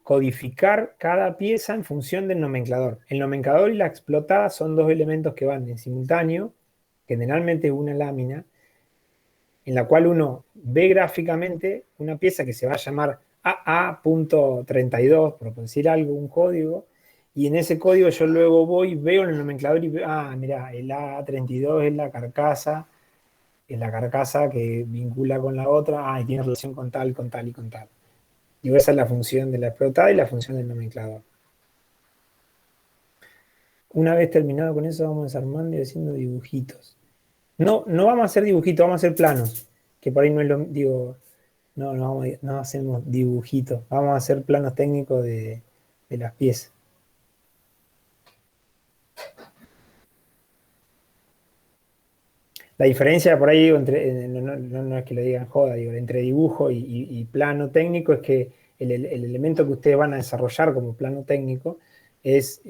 codificar cada pieza en función del nomenclador. El nomenclador y la explotada son dos elementos que van en simultáneo, generalmente una lámina, en la cual uno ve gráficamente una pieza que se va a llamar AA.32, por decir algo, un código, y en ese código yo luego voy, veo en el nomenclador y veo, mira, el AA32 es la carcasa que vincula con la otra, y tiene relación con tal, con tal y con tal. Digo, esa es la función de la explotada y la función del nomenclador. Una vez terminado con eso, vamos desarmando y haciendo dibujitos. No, no vamos a hacer dibujitos, vamos a hacer planos, que por ahí no es lo, digo, no hacemos dibujitos, vamos a hacer planos técnicos de las piezas. La diferencia por ahí, digo, no es que lo digan joda, digo, entre dibujo y plano técnico es que el elemento que ustedes van a desarrollar como plano técnico es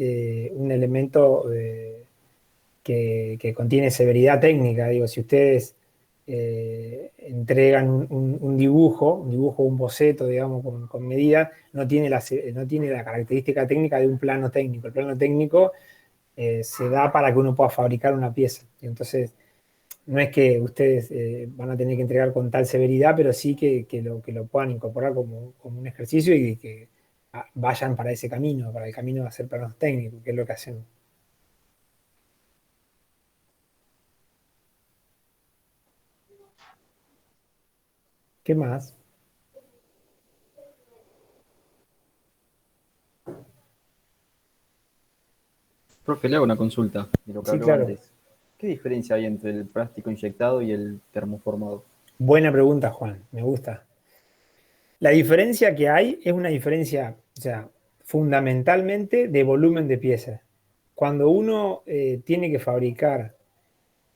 un elemento que contiene severidad técnica. Digo, si ustedes entregan un dibujo, un boceto, digamos, con medidas, no tiene la característica técnica de un plano técnico. El plano técnico se da para que uno pueda fabricar una pieza. Entonces, no es que ustedes van a tener que entregar con tal severidad, pero sí que lo puedan incorporar como un ejercicio y que vayan para ese camino, para el camino de hacer planos técnicos, que es lo que hacemos. ¿Qué más? Profe, le hago una consulta de lo que Sí, habló claro. antes. ¿Qué diferencia hay entre el plástico inyectado y el termoformado? Buena pregunta, Juan. Me gusta. La diferencia que hay es una diferencia, o sea, fundamentalmente de volumen de piezas. Cuando uno tiene que fabricar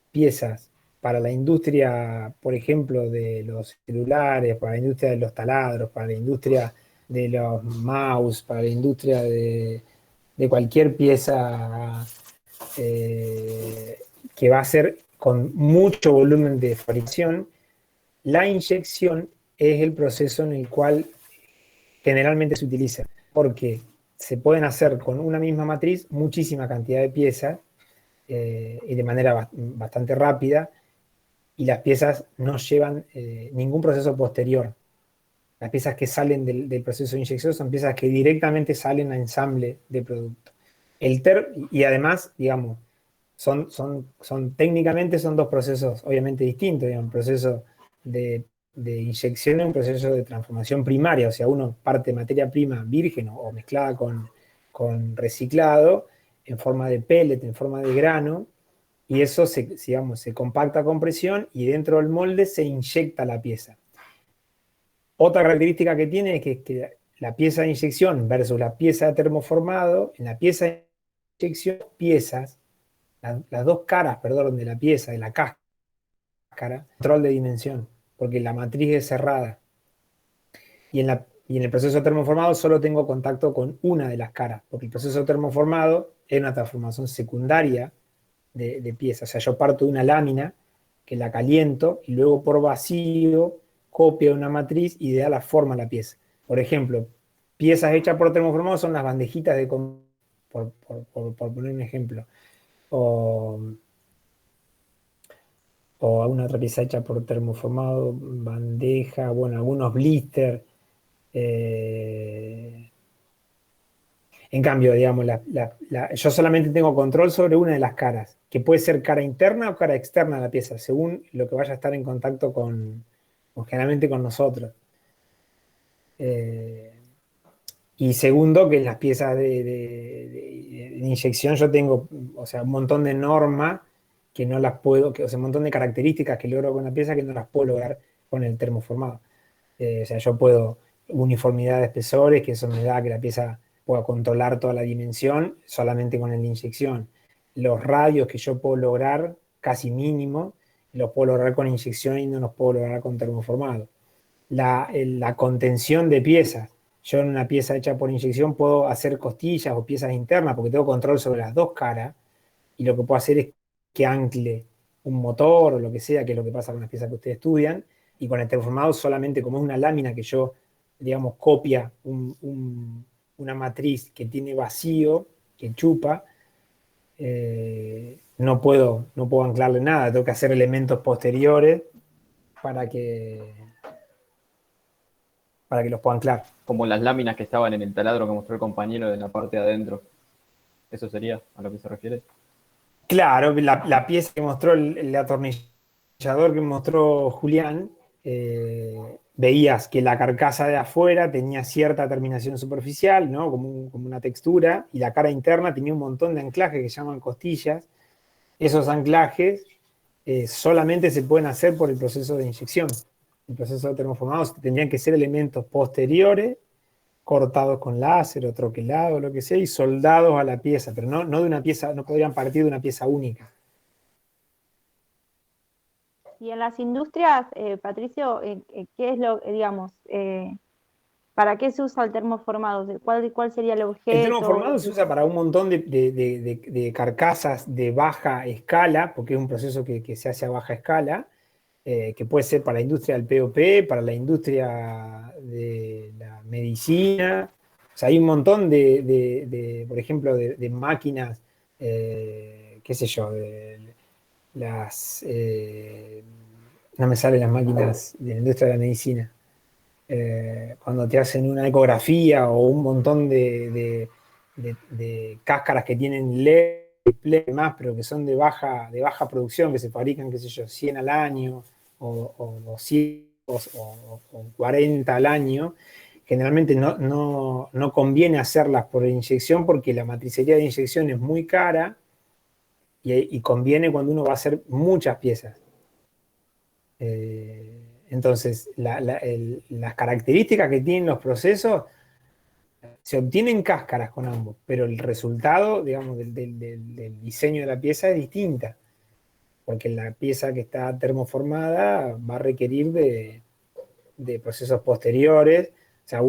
piezas para la industria, por ejemplo, de los celulares, para la industria de los taladros, para la industria de los mouse, para la industria de cualquier pieza que va a ser con mucho volumen de fabricación, la inyección es el proceso en el cual generalmente se utiliza, porque se pueden hacer con una misma matriz muchísima cantidad de piezas y de manera bastante rápida, y las piezas no llevan ningún proceso posterior. Las piezas que salen del proceso de inyección son piezas que directamente salen a ensamble de producto. Y además, digamos, técnicamente son dos procesos obviamente distintos, digamos, un proceso de inyección y un proceso de transformación primaria, o sea, uno parte materia prima virgen o mezclada con reciclado en forma de pellet, en forma de grano, y eso se compacta con presión y dentro del molde se inyecta la pieza. Otra característica que tiene es que la pieza de inyección versus la pieza de termoformado, en la pieza de inyección, las dos caras, perdón, de la pieza, de la cáscara, control de dimensión, porque la matriz es cerrada. Y en el proceso termoformado solo tengo contacto con una de las caras, porque el proceso termoformado es una transformación secundaria de pieza. O sea, yo parto de una lámina que la caliento y luego por vacío copio una matriz y da la forma a la pieza. Por ejemplo, piezas hechas por termoformado son las bandejitas de por poner un ejemplo. O alguna otra pieza hecha por termoformado, bandeja, bueno, algunos blister. En cambio, digamos, yo solamente tengo control sobre una de las caras, que puede ser cara interna o cara externa de la pieza, según lo que vaya a estar en contacto generalmente con nosotros. Y segundo, que en las piezas de inyección yo tengo, o sea, un montón de normas que no las puedo, o sea, un montón de características que logro con la pieza que no las puedo lograr con el termoformado. O sea, yo puedo uniformidad de espesores, que eso me da que la pieza pueda controlar toda la dimensión solamente con la inyección. Los radios que yo puedo lograr, casi mínimo, los puedo lograr con inyección y no los puedo lograr con termoformado. La contención de piezas. Yo en una pieza hecha por inyección puedo hacer costillas o piezas internas porque tengo control sobre las dos caras y lo que puedo hacer es que ancle un motor o lo que sea, que es lo que pasa con las piezas que ustedes estudian, y con el termoformado solamente como es una lámina que yo, digamos, copia una matriz que tiene vacío, que chupa, no puedo anclarle nada, tengo que hacer elementos posteriores para que los pueda anclar. Como las láminas que estaban en el taladro que mostró el compañero en la parte de adentro. ¿Eso sería a lo que se refiere? Claro, la pieza que mostró, el atornillador que mostró Julián, veías que la carcasa de afuera tenía cierta terminación superficial, ¿no? Como una textura, y la cara interna tenía un montón de anclajes que se llaman costillas. Esos anclajes solamente se pueden hacer por el proceso de inyección. El proceso de termoformado tendrían que ser elementos posteriores, cortados con láser o troquelados, lo que sea, y soldados a la pieza, pero no de una pieza, no podrían partir de una pieza única. Y en las industrias, Patricio, ¿qué es lo, digamos, para qué se usa el termoformado? ¿Cuál sería el objeto? El termoformado se usa para un montón de carcasas de baja escala, porque es un proceso que se hace a baja escala, que puede ser para la industria del POP, para la industria de la medicina. O sea, hay un montón por ejemplo, de máquinas, qué sé yo, no me salen las máquinas de la industria de la medicina. Cuando te hacen una ecografía o un montón de cáscaras que tienen LED y más, pero que son de baja producción, que se fabrican, qué sé yo, 100 al año o 200 o 40 al año, generalmente no conviene hacerlas por inyección porque la matricería de inyección es muy cara y conviene cuando uno va a hacer muchas piezas. Entonces, las características que tienen los procesos se obtienen cáscaras con ambos, pero el resultado, digamos, del diseño de la pieza es distinta, porque la pieza que está termoformada va a requerir de procesos posteriores. O sea,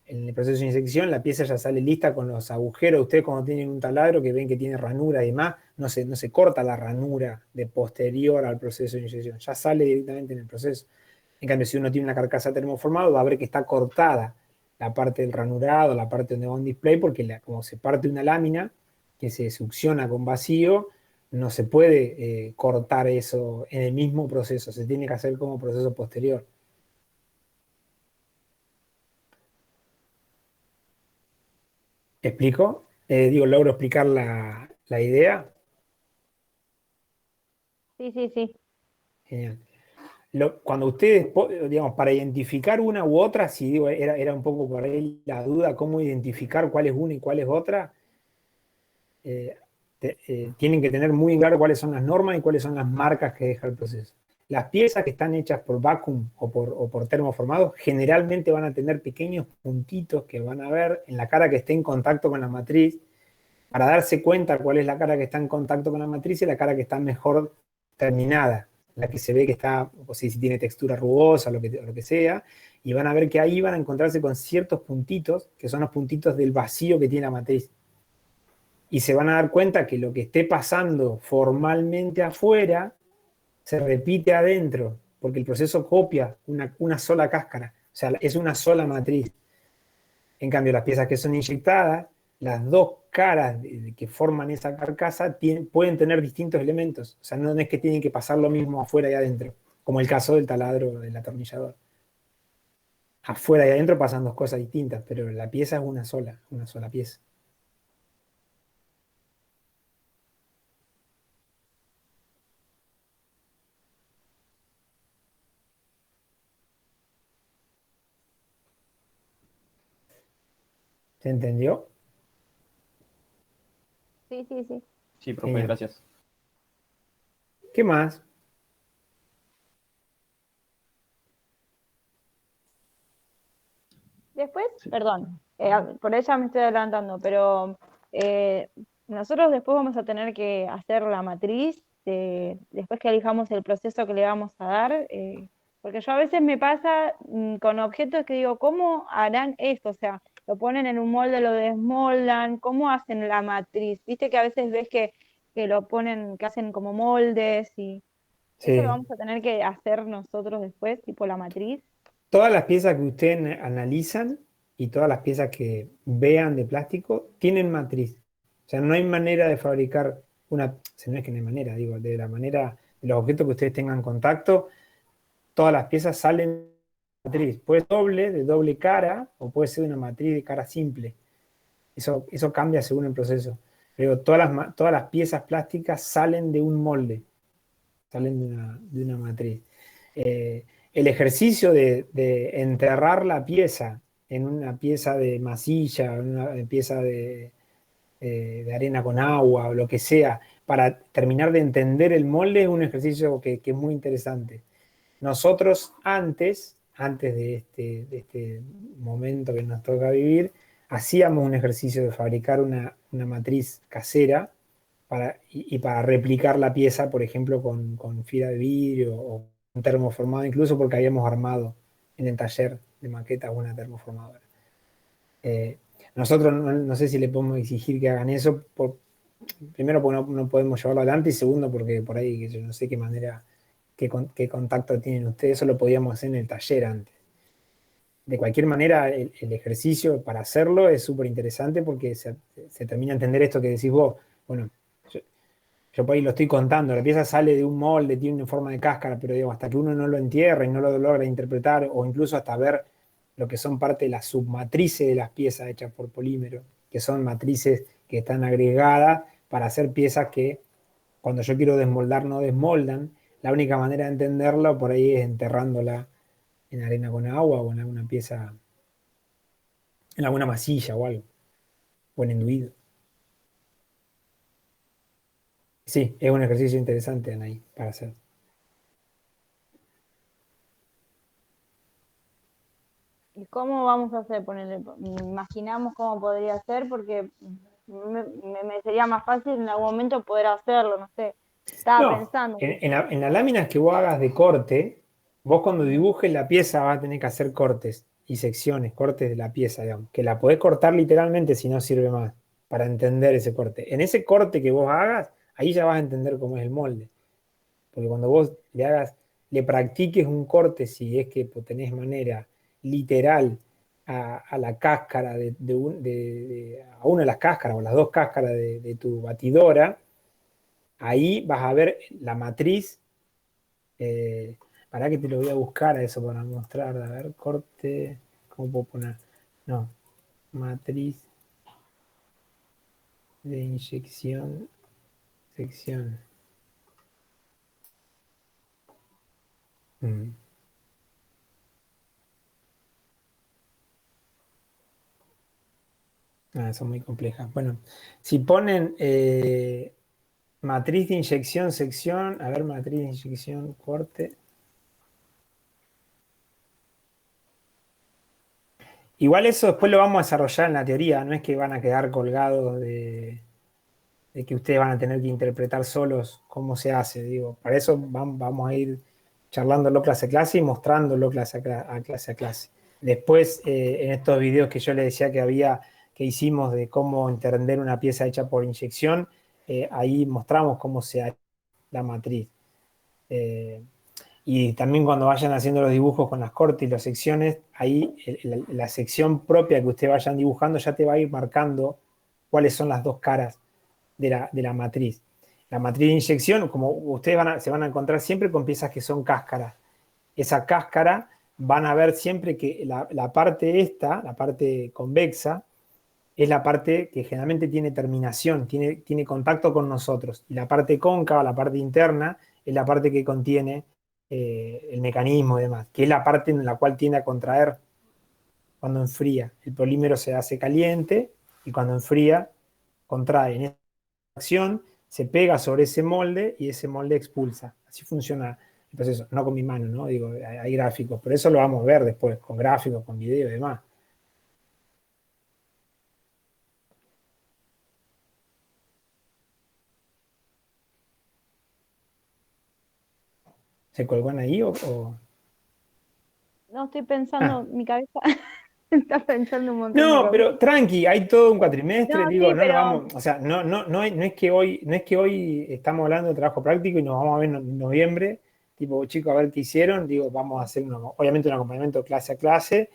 en el proceso de inyección, la pieza ya sale lista con los agujeros. Ustedes cuando tienen un taladro que ven que tiene ranura y demás, no se corta la ranura de posterior al proceso de inyección, ya sale directamente en el proceso. En cambio, si uno tiene una carcasa termoformada, va a ver que está cortada la parte del ranurado, la parte donde va un display, porque como se parte una lámina que se succiona con vacío, no se puede cortar eso en el mismo proceso, se tiene que hacer como proceso posterior. ¿Explico? ¿Logro explicar la idea? Sí. Genial. Cuando ustedes, digamos, para identificar una u otra, si digo, era un poco por ahí la duda, cómo identificar cuál es una y cuál es otra, tienen que tener muy claro cuáles son las normas y cuáles son las marcas que deja el proceso. Las piezas que están hechas por vacuum o por termoformado generalmente van a tener pequeños puntitos que van a ver en la cara que esté en contacto con la matriz, para darse cuenta cuál es la cara que está en contacto con la matriz y la cara que está mejor terminada, la que se ve que está, o si tiene textura rugosa, lo que sea, y van a ver que ahí van a encontrarse con ciertos puntitos, que son los puntitos del vacío que tiene la matriz. Y se van a dar cuenta que lo que esté pasando formalmente afuera se repite adentro, porque el proceso copia una sola cáscara, o sea, es una sola matriz. En cambio, las piezas que son inyectadas, las dos caras que forman esa carcasa pueden tener distintos elementos. O sea, no es que tienen que pasar lo mismo afuera y adentro, como el caso del taladro del atornillador. Afuera y adentro pasan dos cosas distintas, pero la pieza es una sola pieza. ¿Se entendió? Sí. Sí, profe, Genial. gracias. ¿Qué más? Después, perdón, por eso me estoy adelantando, pero nosotros después vamos a tener que hacer la matriz, después que elijamos el proceso que le vamos a dar, porque yo a veces me pasa con objetos que digo, ¿cómo harán esto? O sea, lo ponen en un molde, lo desmoldan, ¿cómo hacen la matriz? Viste que a veces ves que lo ponen, que hacen como moldes y Sí. eso lo vamos a tener que hacer nosotros después, tipo la matriz. Todas las piezas que ustedes analizan y todas las piezas que vean de plástico tienen matriz. O sea, no hay manera de fabricar una, no es que no hay manera, digo, de la manera de los objetos que ustedes tengan contacto, todas las piezas salen de matriz. Puede ser de doble cara, o puede ser una matriz de cara simple. Eso cambia según el proceso. Pero todas las piezas plásticas salen de un molde, salen de una matriz. El ejercicio de enterrar la pieza en una pieza de masilla, en una pieza de arena con agua o lo que sea, para terminar de entender el molde es un ejercicio que es muy interesante. Nosotros antes de este momento que nos toca vivir, hacíamos un ejercicio de fabricar una matriz casera para replicar la pieza, por ejemplo, con fibra de vidrio o un termoformado, incluso porque habíamos armado en el taller de maquetas una termoformadora. Nosotros no sé si le podemos exigir que hagan eso, primero porque no podemos llevarlo adelante y segundo porque por ahí yo no sé qué manera, qué contacto tienen ustedes, eso lo podíamos hacer en el taller antes. De cualquier manera, el ejercicio para hacerlo es súper interesante porque se termina de entender esto que decís vos. Bueno, yo por ahí lo estoy contando, la pieza sale de un molde, tiene una forma de cáscara, pero digo, hasta que uno no lo entierra y no lo logra interpretar, o incluso hasta ver lo que son parte de las submatrices de las piezas hechas por polímero, que son matrices que están agregadas para hacer piezas que cuando yo quiero desmoldar no desmoldan. La única manera de entenderlo por ahí es enterrándola en arena con agua o en alguna pieza, en alguna masilla o algo, o en enduido. Sí, es un ejercicio interesante, Anaí, para hacer. ¿Y cómo vamos a hacer? Ponerle, imaginamos cómo podría ser, porque me sería más fácil en algún momento poder hacerlo, no sé. Estaba No, pensando. en las láminas que vos hagas de corte, vos cuando dibujes la pieza vas a tener que hacer cortes y secciones, cortes de la pieza, digamos, que la podés cortar literalmente si no sirve más, para entender ese corte. En ese corte que vos hagas, ahí ya vas a entender cómo es el molde. Porque cuando vos le practiques un corte, si es que tenés manera literal a la cáscara a una de las cáscaras o las dos cáscaras de tu batidora, ahí vas a ver la matriz. Para que te lo voy a buscar a eso para mostrar. A ver, corte. ¿Cómo puedo poner? No, matriz de inyección, sección. Mm. Son muy complejas. Bueno, si ponen matriz de inyección, sección, a ver, matriz de inyección, corte. Igual eso después lo vamos a desarrollar en la teoría, no es que van a quedar colgados de que ustedes van a tener que interpretar solos cómo se hace. Digo, para eso vamos a ir charlándolo clase a clase y mostrándolo clase a clase. Después, en estos videos que yo les decía que hicimos de cómo entender una pieza hecha por inyección, ahí mostramos cómo se hace la matriz. Y también cuando vayan haciendo los dibujos con las cortes y las secciones, ahí la sección propia que ustedes vayan dibujando ya te va a ir marcando cuáles son las dos caras de la matriz. La matriz de inyección, como ustedes se van a encontrar siempre con piezas que son cáscaras. Esa cáscara van a ver siempre que la parte la parte convexa, es la parte que generalmente tiene terminación, tiene contacto con nosotros. Y la parte cóncava, la parte interna, es la parte que contiene el mecanismo y demás, que es la parte en la cual tiende a contraer cuando enfría. El polímero se hace caliente y cuando enfría, contrae. En esta acción se pega sobre ese molde y ese molde expulsa. Así funciona el proceso, no con mi mano, ¿no? Digo, hay gráficos, pero eso lo vamos a ver después, con gráficos, con video y demás. ¿Se colgó ahí o...? No estoy pensando, mi cabeza está pensando un montón de No, cosas. pero tranqui, hay todo un cuatrimestre, No, digo, sí, no nos pero vamos, o sea, no es que hoy estamos hablando de trabajo práctico y nos vamos a ver en noviembre, tipo, chicos, a ver qué hicieron, digo, vamos a hacer obviamente un acompañamiento clase a clase.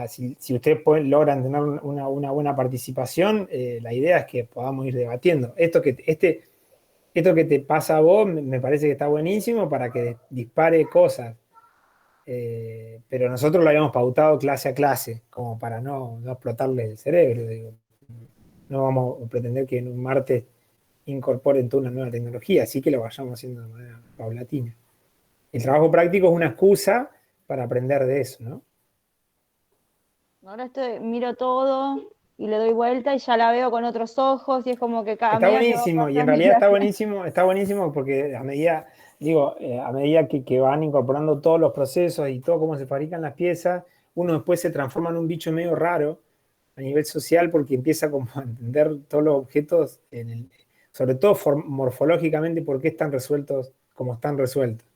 Si ustedes logran tener una buena participación, la idea es que podamos ir debatiendo. Esto que te pasa a vos me parece que está buenísimo para que dispare cosas. Pero nosotros lo habíamos pautado clase a clase, como para no explotarle el cerebro. Digo. No vamos a pretender que en un martes incorporen toda una nueva tecnología, así que lo vayamos haciendo de manera paulatina. El trabajo práctico es una excusa para aprender de eso, ¿no? ahora miro todo y le doy vuelta y ya la veo con otros ojos y es como que cada Está medida que va buenísimo, y en pasando realidad la clase. está buenísimo porque a medida que van incorporando todos los procesos y todo cómo se fabrican las piezas, uno después se transforma en un bicho medio raro a nivel social porque empieza como a entender todos los objetos, sobre todo morfológicamente, por qué están resueltos como están resueltos.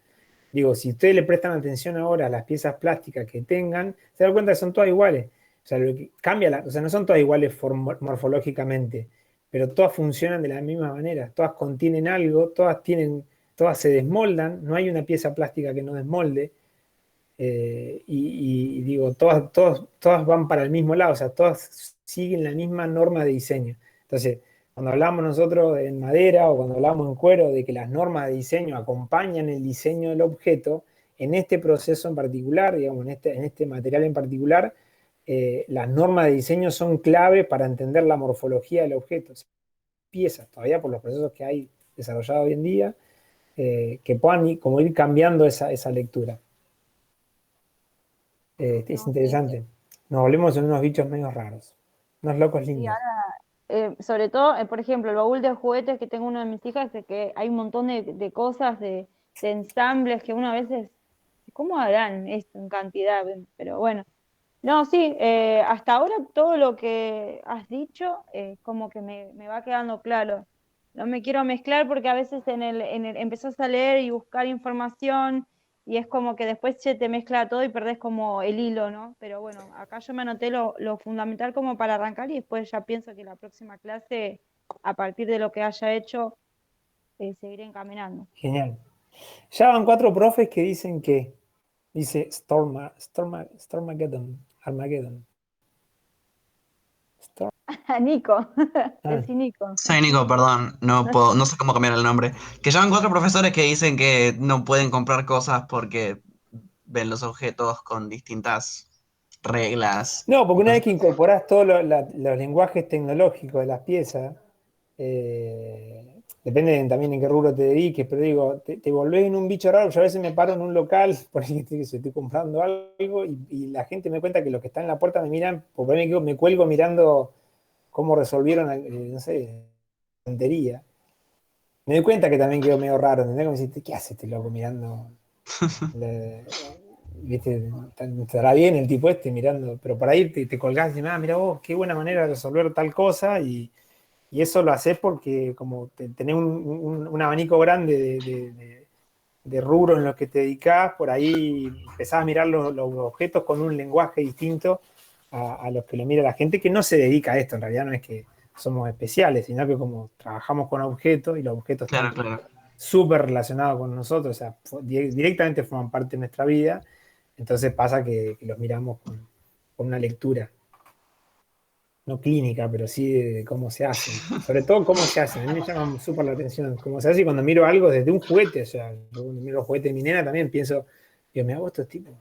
Digo, si ustedes le prestan atención ahora a las piezas plásticas que tengan, se dan cuenta que son todas iguales. O sea, lo que cambia, o sea, no son todas iguales morfológicamente, pero todas funcionan de la misma manera. Todas contienen algo, todas se desmoldan, no hay una pieza plástica que no desmolde. Y digo, todas van para el mismo lado, o sea, todas siguen la misma norma de diseño. Entonces, cuando hablamos nosotros en madera o cuando hablamos en cuero de que las normas de diseño acompañan el diseño del objeto, en este proceso en particular, digamos, en este material en particular, las normas de diseño son clave para entender la morfología del objeto. Piezas, todavía por los procesos que hay desarrollados hoy en día, que puedan como ir cambiando esa lectura. Es No, sí, interesante. Nos volvemos en unos bichos medio raros. Unos locos sí, lindos. sobre todo, por ejemplo, el baúl de juguetes que tengo uno de mis hijas, es que hay un montón de cosas, de ensambles que uno a veces, ¿cómo harán esto en cantidad? Pero bueno, no, sí, hasta ahora todo lo que has dicho como que me va quedando claro. No me quiero mezclar porque a veces empezás a leer y buscar información y es como que después se te mezcla todo y perdés como el hilo, ¿no? Pero bueno, acá yo me anoté lo fundamental como para arrancar y después ya pienso que la próxima clase, a partir de lo que haya hecho, seguiré encaminando. Genial. Ya van 4 profes que dicen que, dice Stormageddon, Armageddon. Nico, Ah, decí Nico. Soy Nico, perdón, no sé cómo cambiar el nombre. Que llaman 4 profesores que dicen que no pueden comprar cosas porque ven los objetos con distintas reglas. no, porque Y una vez cosas que así. incorporás todos los lenguajes tecnológicos de las piezas, depende también en qué rubro te dediques, pero digo, te volvés en un bicho raro. Yo a veces me paro en un local, por ahí estoy comprando algo y la gente me cuenta que los que están en la puerta me miran, porque me cuelgo mirando cómo resolvieron, no sé, tontería. Me doy cuenta que también quedó medio raro, ¿entendés? Como decís, ¿qué hace este loco mirando? La- ¿Viste? Estará bien el tipo este mirando, pero por ahí te colgás y dices, mira vos, qué buena manera de resolver tal cosa, y eso lo haces porque como tenés un abanico grande de rubros en los que te dedicás, por ahí empezás a mirar los objetos con un lenguaje distinto a los que lo mira la gente que no se dedica a esto. En realidad no es que somos especiales, sino que como trabajamos con objetos y los objetos están Claro, claro. súper relacionados con nosotros, o sea, directamente forman parte de nuestra vida, entonces pasa que los miramos con una lectura, no clínica, pero sí de cómo se hacen. Sobre todo cómo se hacen. A mí me llama súper la atención cómo se hace y cuando miro algo desde un juguete, o sea, yo cuando miro los juguetes de mi nena también pienso, Dios, me hago estos tipos.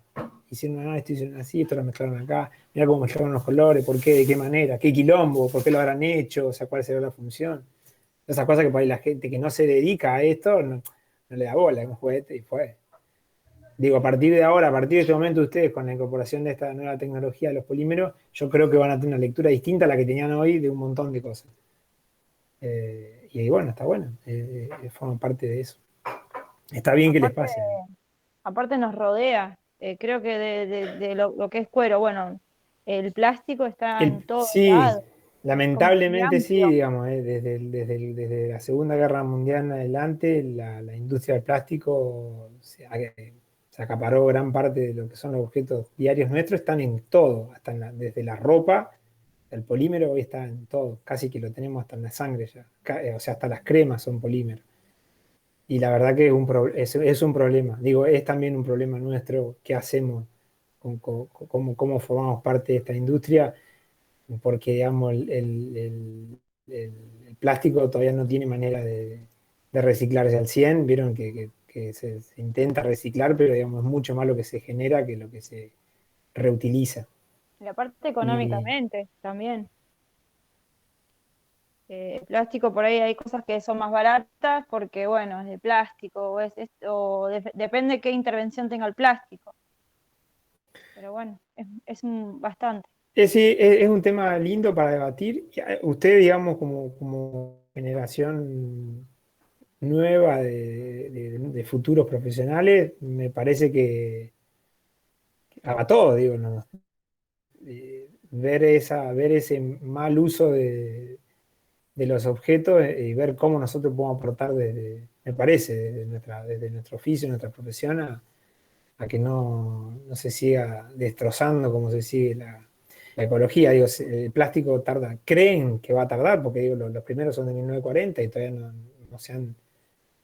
Hicieron esto, hicieron así, esto lo mezclaron acá, mira cómo mezclaron los colores, por qué, de qué manera, qué quilombo, por qué lo habrán hecho, o sea, cuál será la función. Esas cosas que por ahí la gente que no se dedica a esto no le da bola, es un juguete y fue. Digo, a partir de ahora, a partir de este momento, ustedes con la incorporación de esta nueva tecnología de los polímeros, yo creo que van a tener una lectura distinta a la que tenían hoy de un montón de cosas. Y bueno, está bueno, forman parte de eso. Está bien que les Aparte, pase. aparte nos rodea, creo que de lo que es cuero, bueno, el plástico está en todos Sí, lados, es como muy lamentablemente sí, amplio. digamos, desde la Segunda Guerra Mundial en adelante, la industria del plástico se acaparó gran parte de lo que son los objetos diarios nuestros, están en todo, hasta desde la ropa, el polímero hoy está en todo, casi que lo tenemos hasta en la sangre ya, o sea, hasta las cremas son polímeros. Y la verdad que es un problema, digo, es también un problema nuestro, qué hacemos, cómo formamos parte de esta industria porque digamos, el plástico todavía no tiene manera de reciclarse al 100. Vieron que se intenta reciclar, pero digamos, es mucho más lo que se genera que lo que se reutiliza. Y aparte Y económicamente también. El plástico por ahí hay cosas que son más baratas porque, bueno, es de plástico o es esto, depende qué intervención tenga el plástico. Pero bueno, bastante. sí, es un tema lindo para debatir. Usted, digamos, como generación nueva de futuros profesionales, me parece que haga todo, digo, ¿no? Ver ese mal uso de los objetos y ver cómo nosotros podemos aportar me parece, desde nuestro oficio, nuestra profesión, a que no se siga destrozando como se sigue la ecología. Digo, el plástico tarda, creen que va a tardar, porque digo, los primeros son de 1940 y todavía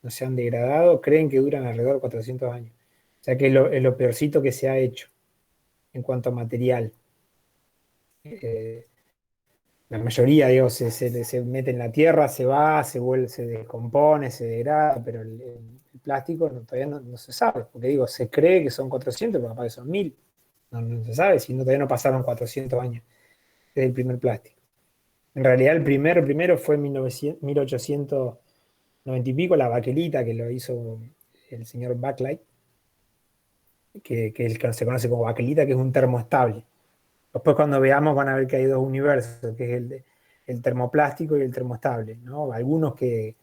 no se han degradado, creen que duran alrededor de 400 años. O sea que es lo peorcito que se ha hecho en cuanto a material. Eh, La mayoría, digo, se mete en la tierra, se va, se vuelve, se descompone, se degrada, pero el plástico todavía no se sabe, porque digo, se cree que son 400, pero capaz que son 1000. No se sabe, si todavía no pasaron 400 años desde el primer plástico. En realidad, el primero fue en 1890 y pico, la baquelita que lo hizo el señor Backlight. que es el que se conoce como baquelita, que es un termoestable. Después cuando veamos van a ver que hay dos universos, que es el termoplástico y el termoestable, ¿no? Algunos que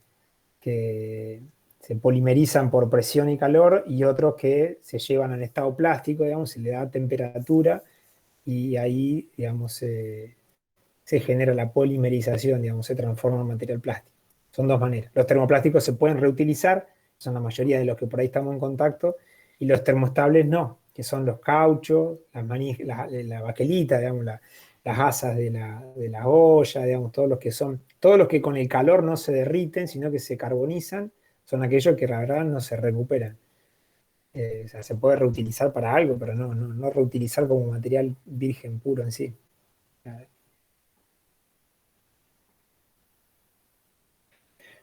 se polimerizan por presión y calor y otros que se llevan al estado plástico, digamos, se le da temperatura y ahí, digamos, se genera la polimerización, digamos, se transforma en material plástico. Son dos maneras. Los termoplásticos se pueden reutilizar, son la mayoría de los que por ahí estamos en contacto, y los termoestables no, que son los cauchos, la baquelita, digamos, las asas de la olla, digamos, todos los que con el calor no se derriten, sino que se carbonizan, son aquellos que la verdad no se recuperan. O sea, se puede reutilizar para algo, pero no reutilizar como material virgen puro en sí.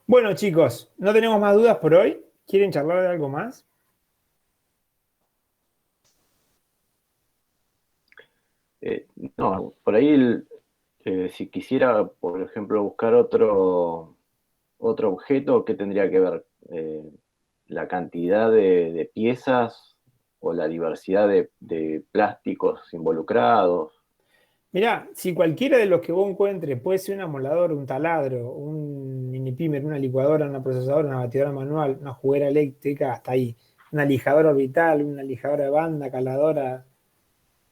Bueno, chicos, no tenemos más dudas por hoy. ¿Quieren charlar de algo más? No, por ahí, si quisiera, por ejemplo, buscar otro objeto, ¿qué tendría que ver? ¿La cantidad de piezas o la diversidad de plásticos involucrados? Mirá, si cualquiera de los que vos encuentres, puede ser un amolador, un taladro, un mini pimer, una licuadora, una procesadora, una batidora manual, una juguera eléctrica, hasta ahí, una lijadora orbital, una lijadora de banda, caladora,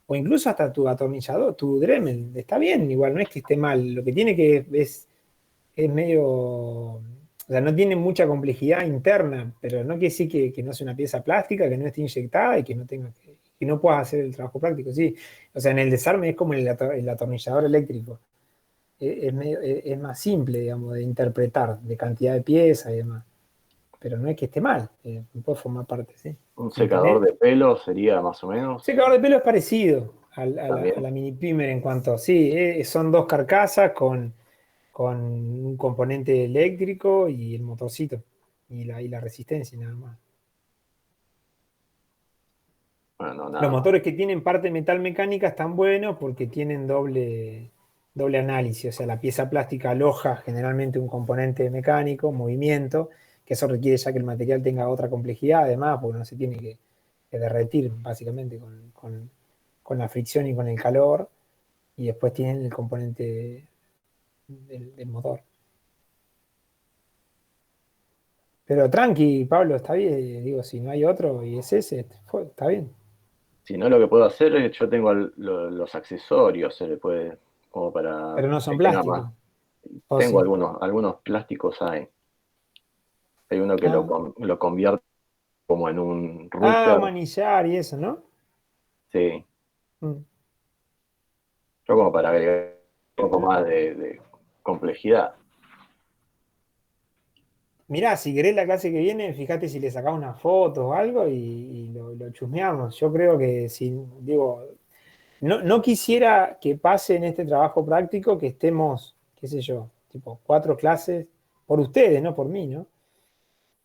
o incluso hasta tu atornillador, tu Dremel, está bien, igual no es que esté mal, lo que tiene que es medio, o sea, no tiene mucha complejidad interna, pero no quiere decir que no sea una pieza plástica, que no esté inyectada y que no tenga que no puedas hacer el trabajo práctico, sí. O sea, en el desarme es como el atornillador eléctrico. Es más simple, digamos, de interpretar, de cantidad de piezas y demás. Pero no es que esté mal, puede formar parte, sí. ¿Un secador de pelo sería más o menos? Secador de pelo es parecido a También. la mini primer en cuanto, sí, son dos carcasas con un componente eléctrico y el motorcito y la resistencia y nada más. Bueno, nada Los más. motores que tienen parte metal mecánica están buenos porque tienen doble análisis, o sea, la pieza plástica aloja generalmente un componente mecánico, movimiento, que eso requiere ya que el material tenga otra complejidad, además, porque no se tiene que derretir básicamente con la fricción y con el calor, y después tienen el componente del motor. Pero tranqui, Pablo, está bien, digo, si no hay otro y es ese, está bien. Si no, lo que puedo hacer es, yo tengo los accesorios, se le puede, como para Pero no son que tenga más. plásticos. ¿O Tengo sí? algunos plásticos hay. Hay uno que Ah, lo convierte como en un router. manillar y eso, ¿no? Sí, Mm. yo como para agregar un poco más de complejidad. Mirá, si querés la clase que viene, fíjate si le sacás unas fotos o algo y lo chusmeamos. Yo creo que si, digo, no quisiera que pase en este trabajo práctico que estemos, qué sé yo, tipo 4 clases, por ustedes, no por mí, ¿no?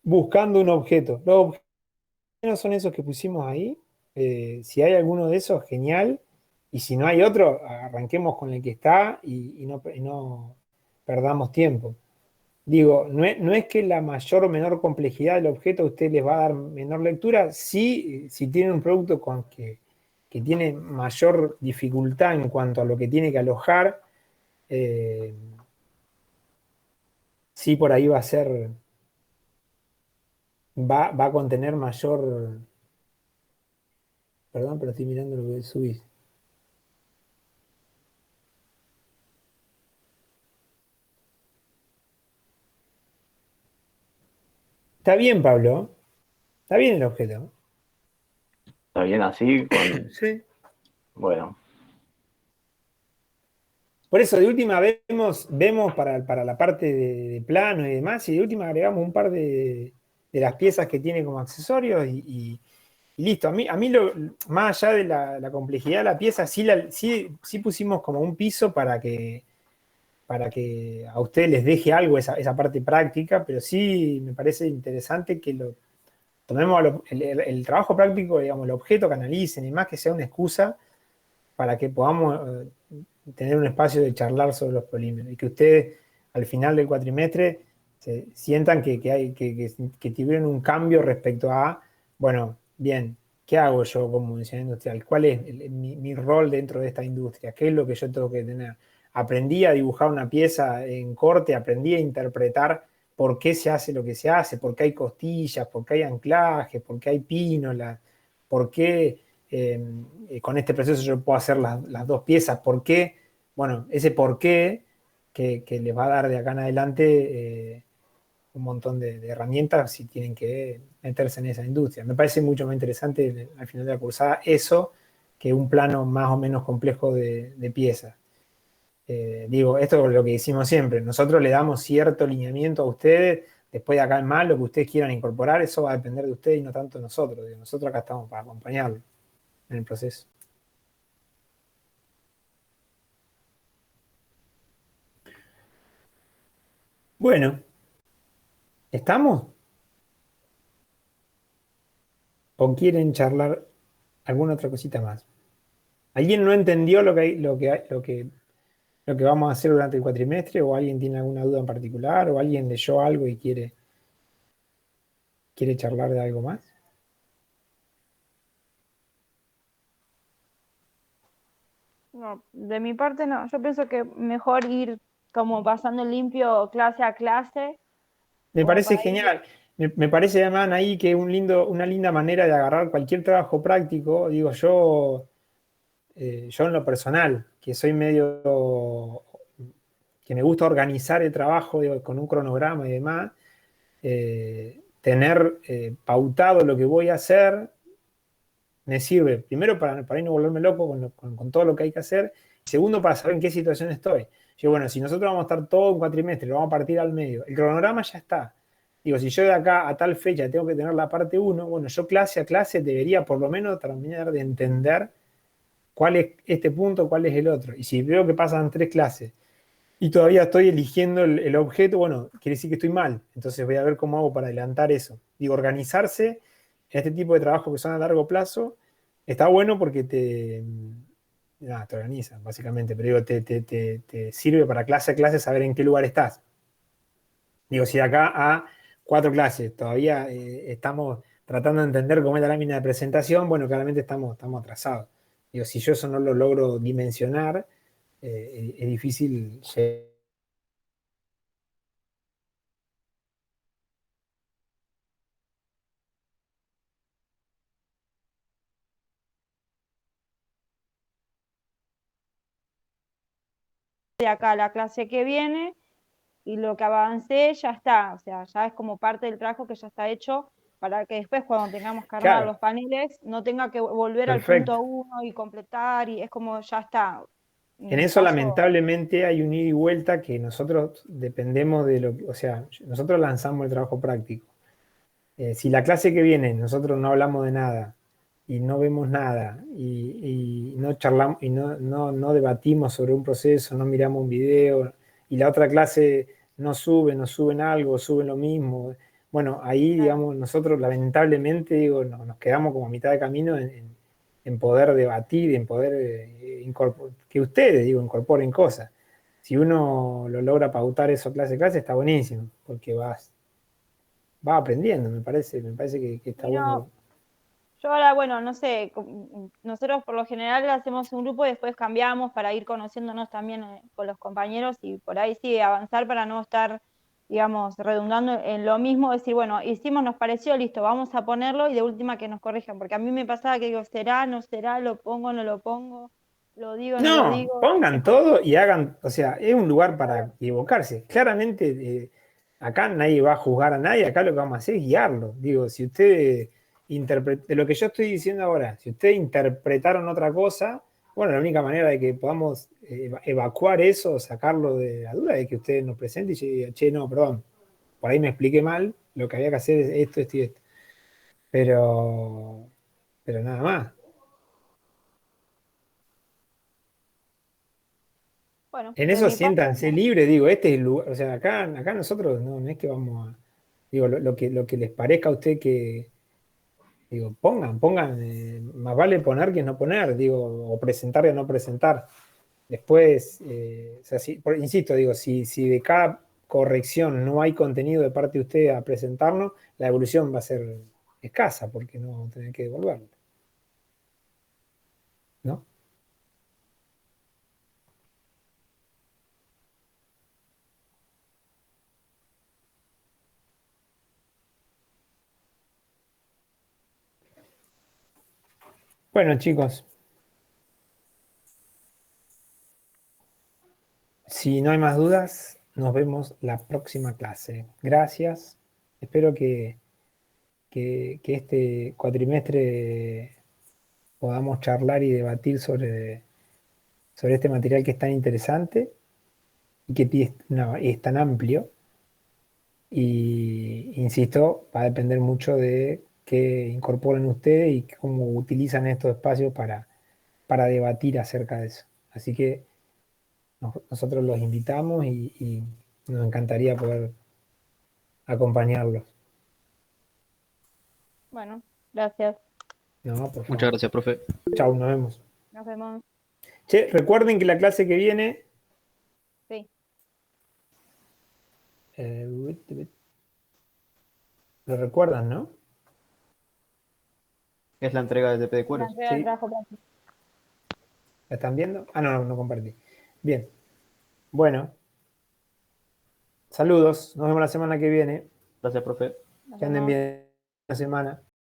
Buscando un objeto. Los objetos no son esos que pusimos ahí. Si hay alguno de esos, genial. Y si no hay otro, arranquemos con el que está y no perdamos tiempo. Digo, no es que la mayor o menor complejidad del objeto a usted les va a dar menor lectura, sí, si tiene un producto que tiene mayor dificultad en cuanto a lo que tiene que alojar, eh, sí por ahí va a ser, va a contener mayor, perdón, pero estoy mirando lo que subí. Está bien, Pablo, está bien el objeto. ¿Está bien así? Sí. Bueno, Por eso, de última vemos para la parte de plano y demás, y de última agregamos un par de las piezas que tiene como accesorios y listo. A mí más allá de la complejidad de la pieza, sí pusimos como un piso para que a ustedes les deje algo esa parte práctica, pero sí me parece interesante que lo tomemos el trabajo práctico, digamos, el objeto que analicen y más que sea una excusa para que podamos tener un espacio de charlar sobre los polímeros y que ustedes al final del cuatrimestre sientan que tuvieron un cambio respecto a, bueno, bien, ¿qué hago yo como diseñador industrial? ¿Cuál es mi rol dentro de esta industria? ¿Qué es lo que yo tengo que tener? Aprendí a dibujar una pieza en corte, aprendí a interpretar por qué se hace lo que se hace, por qué hay costillas, por qué hay anclajes, por qué hay pínola, por qué con este proceso yo puedo hacer las dos piezas, por qué, bueno, ese por qué que les va a dar de acá en adelante un montón de herramientas si tienen que meterse en esa industria. Me parece mucho más interesante al final de la cursada eso que un plano más o menos complejo de piezas. Digo, esto es lo que decimos siempre, nosotros le damos cierto lineamiento a ustedes, después de acá en más, lo que ustedes quieran incorporar, eso va a depender de ustedes y no tanto de nosotros. Digo, nosotros acá estamos para acompañarlos en el proceso. Bueno, ¿estamos? ¿O quieren charlar alguna otra cosita más? ¿Alguien no entendió lo que vamos a hacer durante el cuatrimestre? ¿O alguien tiene alguna duda en particular? ¿O alguien leyó algo y quiere charlar de algo más? No, de mi parte no, yo pienso que mejor ir como pasando limpio clase a clase, Me como parece para ir. genial. Me parece, además, ahí que una linda manera de agarrar cualquier trabajo práctico. Digo, yo en lo personal, que soy medio, que me gusta organizar el trabajo, digo, con un cronograma y demás, tener pautado lo que voy a hacer me sirve, primero para no volverme loco con todo lo que hay que hacer, y segundo para saber en qué situación estoy. Yo, bueno, si nosotros vamos a estar todo un cuatrimestre, lo vamos a partir al medio, el cronograma ya está. Digo, si yo de acá a tal fecha tengo que tener la parte uno, bueno, yo clase a clase debería por lo menos terminar de entender cuál es este punto, cuál es el otro. Y si veo que pasan 3 clases y todavía estoy eligiendo el objeto, bueno, quiere decir que estoy mal. Entonces voy a ver cómo hago para adelantar eso. Digo, organizarse en este tipo de trabajo que son a largo plazo está bueno porque te organiza, básicamente. Pero digo, te sirve para clase a clase saber en qué lugar estás. Digo, si de acá a 4 clases todavía estamos tratando de entender cómo es la lámina de presentación, bueno, claramente estamos atrasados. Digo, si yo eso no lo logro dimensionar, es difícil llegar. De acá a la clase que viene y lo que avancé ya está, o sea, ya es como parte del trabajo que ya está hecho para que después cuando tengamos que armar Claro, los paneles no tenga que volver al perfecto. punto uno y completar y es como ya está. En En mi eso caso, lamentablemente hay un ida y vuelta que nosotros dependemos de lo que, o sea, nosotros lanzamos el trabajo práctico. Si la clase que viene nosotros no hablamos de nada y no vemos nada y no charlamos y no debatimos sobre un proceso, no miramos un video y la otra clase no suben algo, suben lo mismo. Bueno, ahí, digamos, nosotros lamentablemente, digo, nos quedamos como a mitad de camino en poder debatir, en poder que ustedes, digo, incorporen cosas. Si uno lo logra pautar eso clase a clase, está buenísimo, porque va aprendiendo, me parece que está y no, bueno. yo ahora, bueno, no sé, nosotros por lo general hacemos un grupo y después cambiamos para ir conociéndonos también con los compañeros y por ahí sí avanzar para no estar, digamos, redundando en lo mismo, decir, bueno, hicimos, nos pareció, listo, vamos a ponerlo y de última que nos corrijan, porque a mí me pasaba que digo, será, no será, lo pongo, no lo pongo, lo digo, no lo No, digo, es pongan como, todo y hagan, o sea, es un lugar para equivocarse. Claramente, acá nadie va a juzgar a nadie, acá lo que vamos a hacer es guiarlo. Digo, si ustedes de lo que yo estoy diciendo ahora, si ustedes interpretaron otra cosa, bueno, la única manera de que podamos evacuar eso, sacarlo de la duda, es que ustedes nos presenten y yo diga, che, no, perdón, por ahí me expliqué mal, lo que había que hacer es esto, esto y esto. Pero, pero nada más. bueno, En de eso mi parte, siéntanse libres, digo, este es el lugar, o sea, acá nosotros no es que vamos a, digo, lo que les parezca a usted que, digo, pongan, más vale poner que no poner, digo, o presentar que no presentar. Después, o sea, insisto, digo, si de cada corrección no hay contenido de parte de usted a presentarnos, la evolución va a ser escasa porque no vamos a tener que devolverlo. ¿no? Bueno, chicos, si no hay más dudas, nos vemos la próxima clase. Gracias. Espero que este cuatrimestre podamos charlar y debatir sobre este material que es tan interesante y que es tan amplio. Y insisto, va a depender mucho de qué incorporen ustedes y cómo utilizan estos espacios para debatir acerca de eso. Así que nosotros los invitamos y nos encantaría poder acompañarlos. Bueno, gracias. No, por Muchas favor. gracias, profe. Chau, nos vemos. Nos vemos. Che, recuerden que la clase que viene... Sí. Lo recuerdan, ¿no? Es la entrega del TP de La cueros. entrega del Sí. trabajo práctico. ¿La están viendo? Ah, no compartí. Bien. Bueno. Saludos. Nos vemos la semana que viene. Gracias, profe. Nos Que anden vemos. bien la semana.